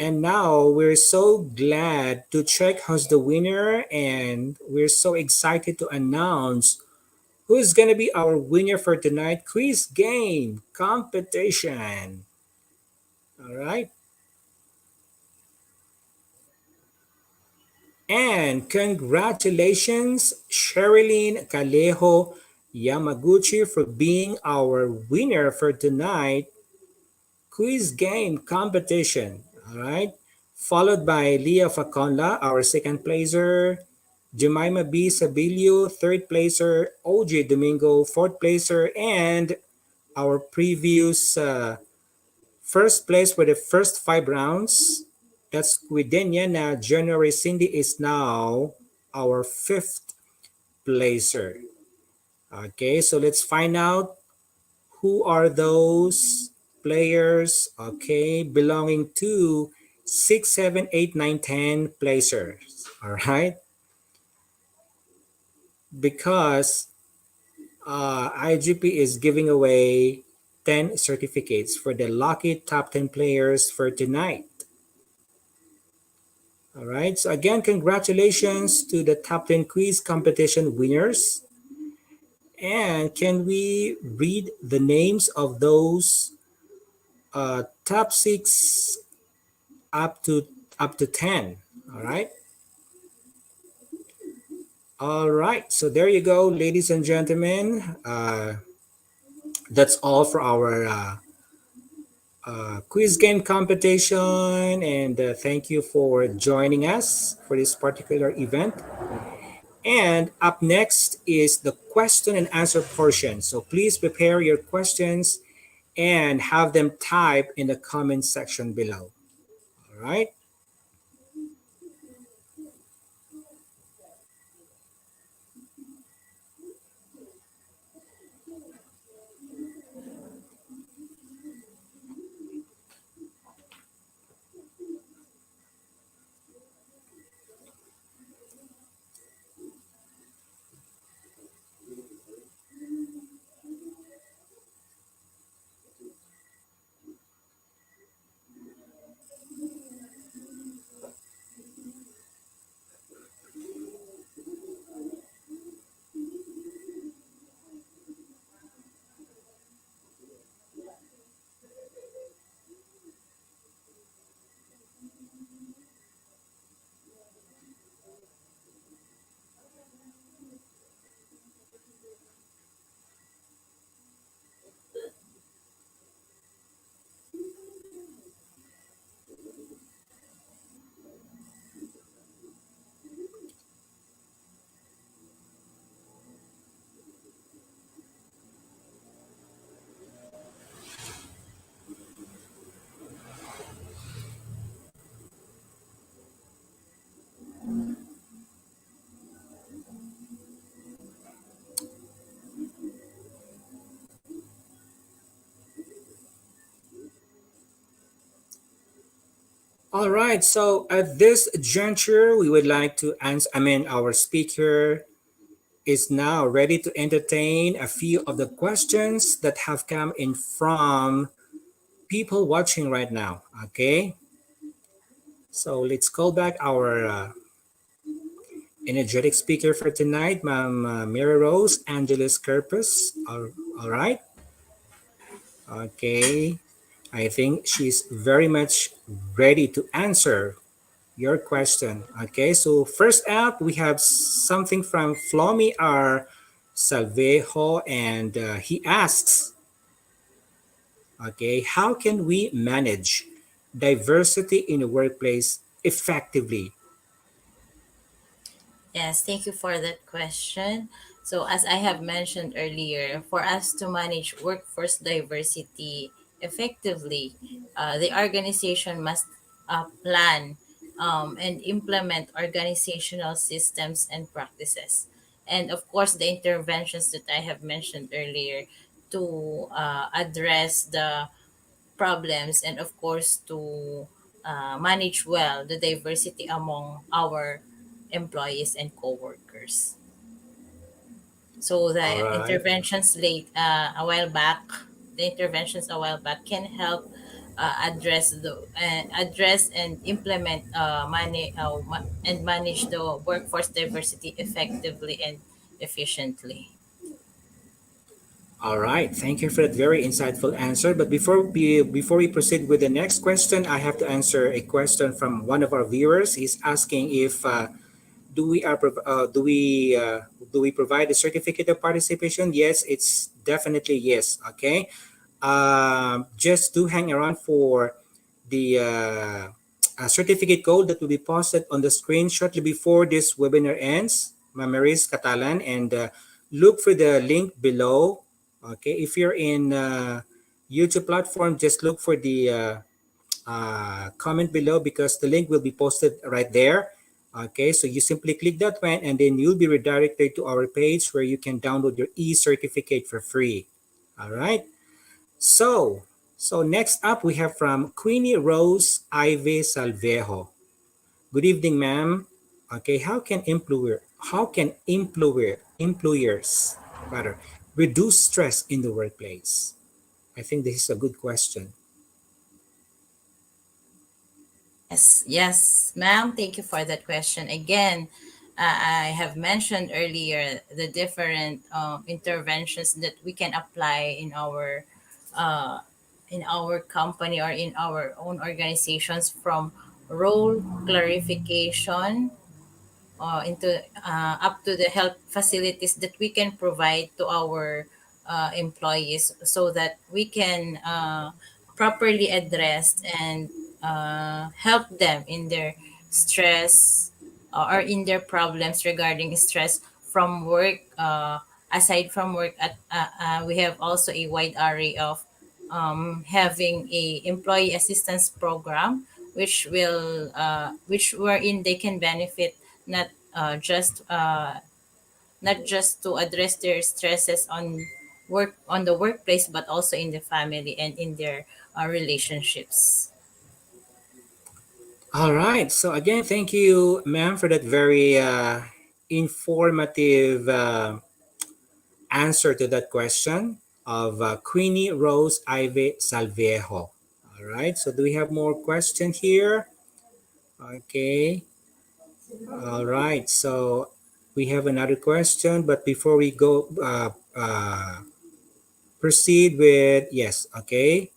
And now we're so glad to check who's the winner, and we're so excited to announce who's going to be our winner for tonight quiz game competition. All right. And congratulations, Sherilyn Calejo Yamaguchi, for being our winner for tonight quiz game competition. All right. Followed by Leah Faconla, our second placer, Jemima B. Sabilio, third placer, OJ Domingo, fourth placer, and our previous first place for the first 5 rounds. That's Quidenia. Now, January Cindy is now our fifth placer. Okay, so let's find out who are those players, okay, belonging to 6, 7, 8, 9, 10 placers. All right, because IGP is giving away 10 certificates for the lucky top 10 players for tonight. All right, so again, congratulations to the top 10 quiz competition winners. And can we read the names of those top 6 up to 10? All right. All right, so there you go, ladies and gentlemen. That's all for our quiz game competition, and thank you for joining us for this particular event. And up next is the question and answer portion. So please prepare your questions and have them type in the comment section below. All right. All right. So at this juncture, we would like to answer. Our speaker is now ready to entertain a few of the questions that have come in from people watching right now. Okay. So let's call back our energetic speaker for tonight, Ma'am Mary Rose Angeles Kerpus. All right. Okay. I think she's very much ready to answer your question. Okay. So first up, we have something from Flomi R. Salvejo, and he asks, okay, how can we manage diversity in the workplace effectively? Yes, thank you for that question. So, as I have mentioned earlier, for us to manage workforce diversity effectively, the organization must plan and implement organizational systems and practices. And of course, the interventions that I have mentioned earlier to address the problems and, of course, to manage well the diversity among our employees and coworkers. So All the right. interventions a while back, the interventions a while back can help address and implement and manage the workforce diversity effectively and efficiently. All right. Thank you for that very insightful answer. But before we proceed with the next question, I have to answer a question from one of our viewers. He's asking if do we are prov- do we provide a certificate of participation? Yes, it's definitely yes. Okay. Just do hang around for the certificate code that will be posted on the screen shortly before this webinar ends. Maris Catalan, and look for the link below. Okay, if you're in YouTube platform, just look for the comment below because the link will be posted right there. Okay, so you simply click that one and then you'll be redirected to our page where you can download your e-certificate for free. All right. So, so next up we have from Queenie Rose Ivy Salvejo. Good evening, ma'am. Okay, how can employers rather reduce stress in the workplace? I think this is a good question. Yes, ma'am. Thank you for that question. Again, I have mentioned earlier the different interventions that we can apply uh, in our company or in our own organizations, from role clarification into up to the health facilities that we can provide to our employees, so that we can properly addressed and help them in their stress or in their problems regarding stress from work. Aside from work, we have also a wide array of having a employee assistance program, which wherein they can benefit not not just to address their stresses on the workplace, but also in the family and in their relationships. All right. So again, thank you, ma'am, for that very informative answer to that question of Queenie Rose Ivy Salviejo. All right. So do we have more question here? Okay. All right. So we have another question, but before we go proceed with yes. Okay.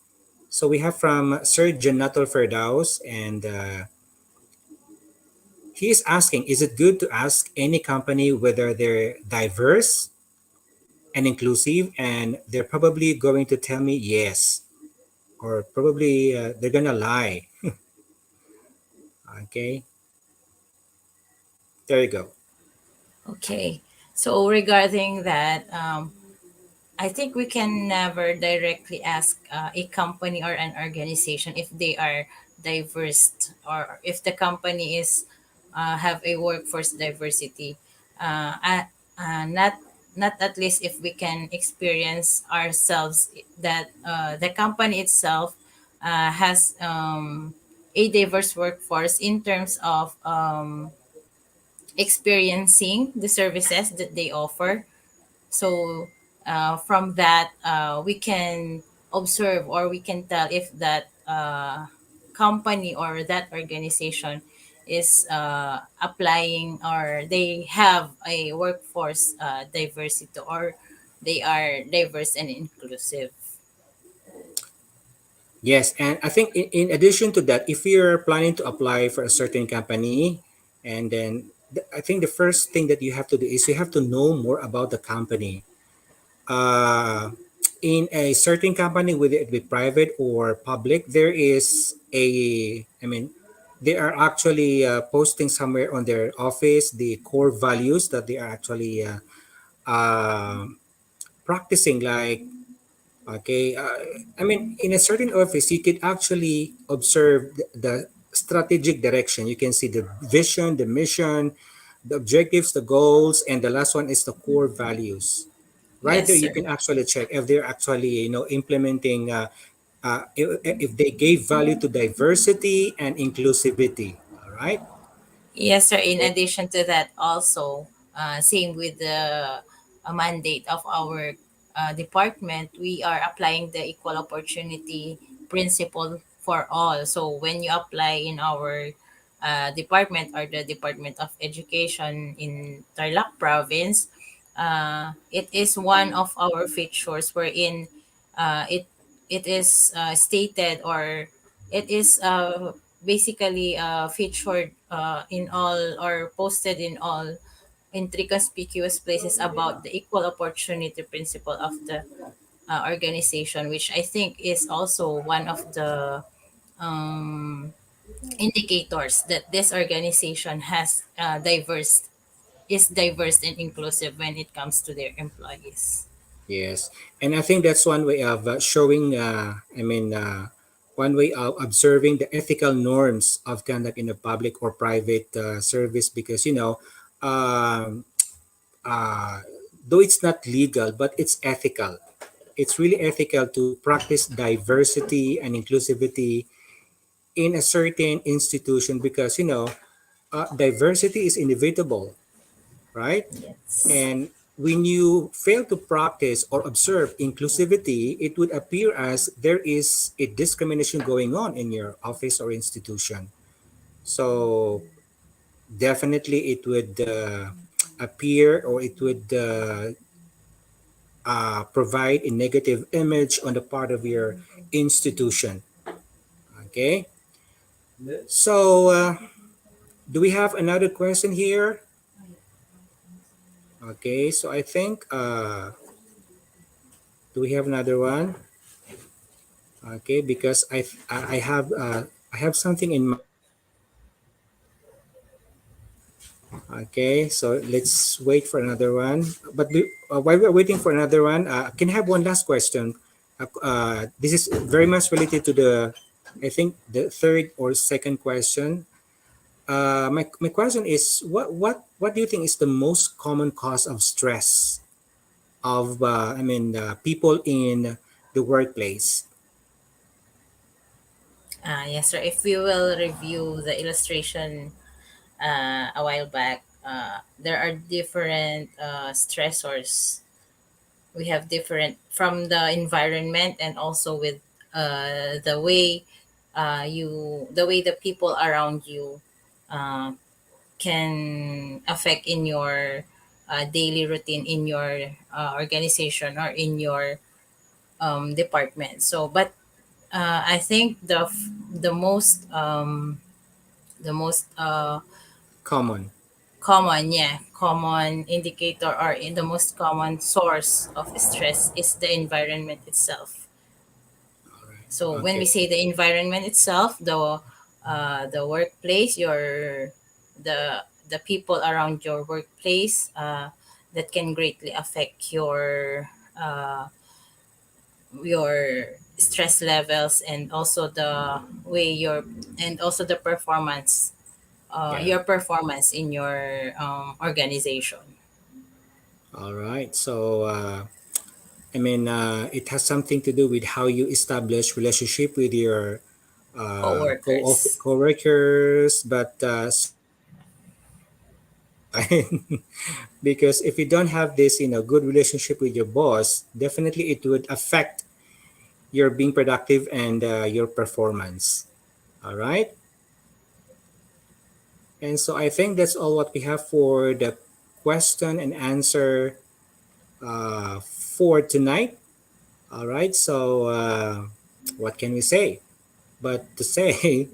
So we have from Sir Janatul Firdaus, and he is asking, is it good to ask any company whether they're diverse and inclusive? And they're probably going to tell me yes, or probably they're gonna lie. Okay, there you go. Okay. So regarding that, I think we can never directly ask a company or an organization if they are diverse or if the company is have a workforce diversity. Uh, uh, not not at least if we can experience ourselves that the company itself has a diverse workforce in terms of experiencing the services that they offer. So from that, we can observe or we can tell if that company or that organization is applying or they have a workforce diversity or they are diverse and inclusive. Yes, and I think in addition to that, if you're planning to apply for a certain company, and then I think the first thing that you have to do is you have to know more about the company. uh, in a certain company, whether it be private or public, there is I mean, they are actually posting somewhere on their office the core values that they are actually uh, practicing. Like, okay, I mean, in a certain office, you can actually observe the strategic direction. You can see the vision, the mission, the objectives, the goals, and the last one is the core values. Right Yes, there, you sir. can actually check if they're actually, implementing, if they gave value to diversity and inclusivity. All right. Yes, sir. In Okay. addition to that, also, same with the mandate of our department, we are applying the equal opportunity principle for all. So when you apply in our department or the Department of Education in Tarlac province, it is one of our features wherein it is stated or it is basically featured in all or posted in all in three conspicuous places about the equal opportunity principle of the organization, which I think is also one of the um, indicators that this organization has diverse and inclusive when it comes to their employees. Yes, and I think that's one way of showing. One way of observing the ethical norms of conduct in a public or private service, because um, uh, though it's not legal, but it's ethical. It's really ethical to practice diversity and inclusivity in a certain institution, because diversity is inevitable, right? Yes. And when you fail to practice or observe inclusivity, it would appear as there is a discrimination going on in your office or institution. So definitely it would appear, or it would provide a negative image on the part of your institution. Okay. So do we have another question here? Okay. So I think do we have another one? Okay, because I have something in mind. Okay, so let's wait for another one. But while we're waiting for another one, can I have one last question? This is very much related to I think, the third or second question. My question is, what do you think is the most common cause of stress of, people in the workplace? Yes, sir. If we will review the illustration a while back, there are different stressors. We have different from the environment, and also with the way the way the people around you uh, can affect in your daily routine in your organization or in your department. So, but I think the most Common. common, yeah, common indicator or in the most common source of stress is the environment itself. All right. So when we Okay. say the environment itself, the workplace, the people around your workplace, that can greatly affect your stress levels, and also the way your and also the performance, Yeah. your performance in your organization. All right. So, it has something to do with how you establish relationship with your Co-workers. co-workers, but because if you don't have this, good relationship with your boss, definitely it would affect your being productive and your performance. All right. And so I think that's all what we have for the question and answer for tonight. All right. So, what can we say? But to say,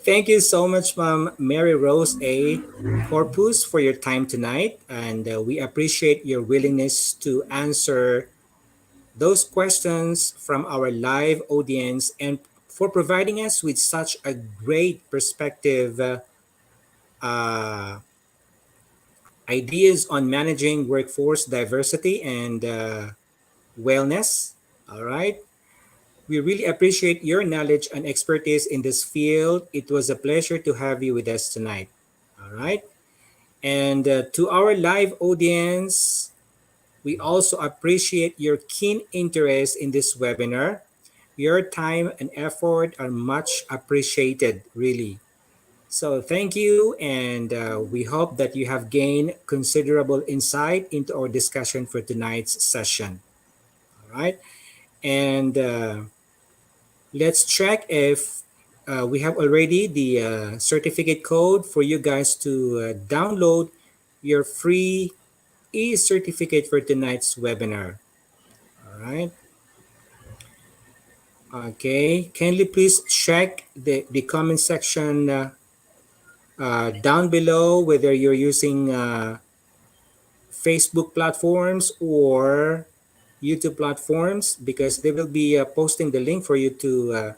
thank you so much, Ma'am Mary Rose A. Corpus, for your time tonight. And we appreciate your willingness to answer those questions from our live audience, and for providing us with such a great perspective, uh, ideas on managing workforce diversity and wellness. All right. We really appreciate your knowledge and expertise in this field. It was a pleasure to have you with us tonight. All right. And to our live audience, we also appreciate your keen interest in this webinar. Your time and effort are much appreciated, really. So, thank you, and we hope that you have gained considerable insight into our discussion for tonight's session. All right. And let's check if we have already the certificate code for you guys to download your free e-certificate for tonight's webinar. All right. Okay. Kindly please check the comment section down below, whether you're using Facebook platforms or YouTube platforms, because they will be posting the link for you to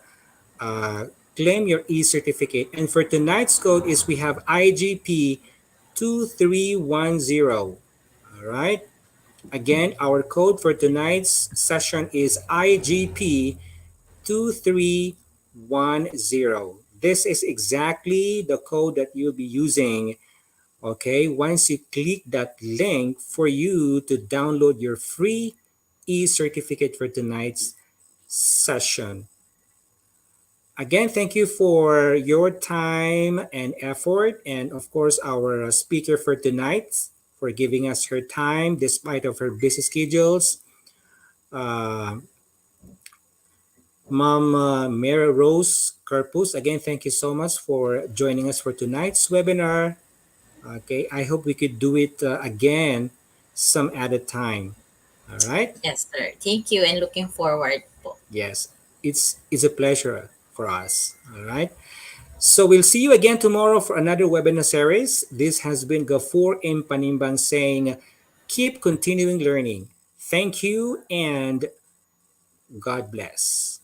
claim your e-certificate. And for tonight's code is we have IGP 2310. All right. Again, our code for tonight's session is IGP 2310. This is exactly the code that you'll be using, okay, once you click that link for you to download your free e-certificate for tonight's session. Again, thank you for your time and effort, and of course, our speaker for tonight for giving us her time despite of her busy schedules. Uh, Mom Mary Rose Corpus, again, thank you so much for joining us for tonight's webinar. Okay, I hope we could do it again some other time. All right. Yes, sir. Thank you, and looking forward po. Yes, it's a pleasure for us. All right. So we'll see you again tomorrow for another webinar series. This has been Gafoor M. Panimban saying, keep continuing learning. Thank you and God bless.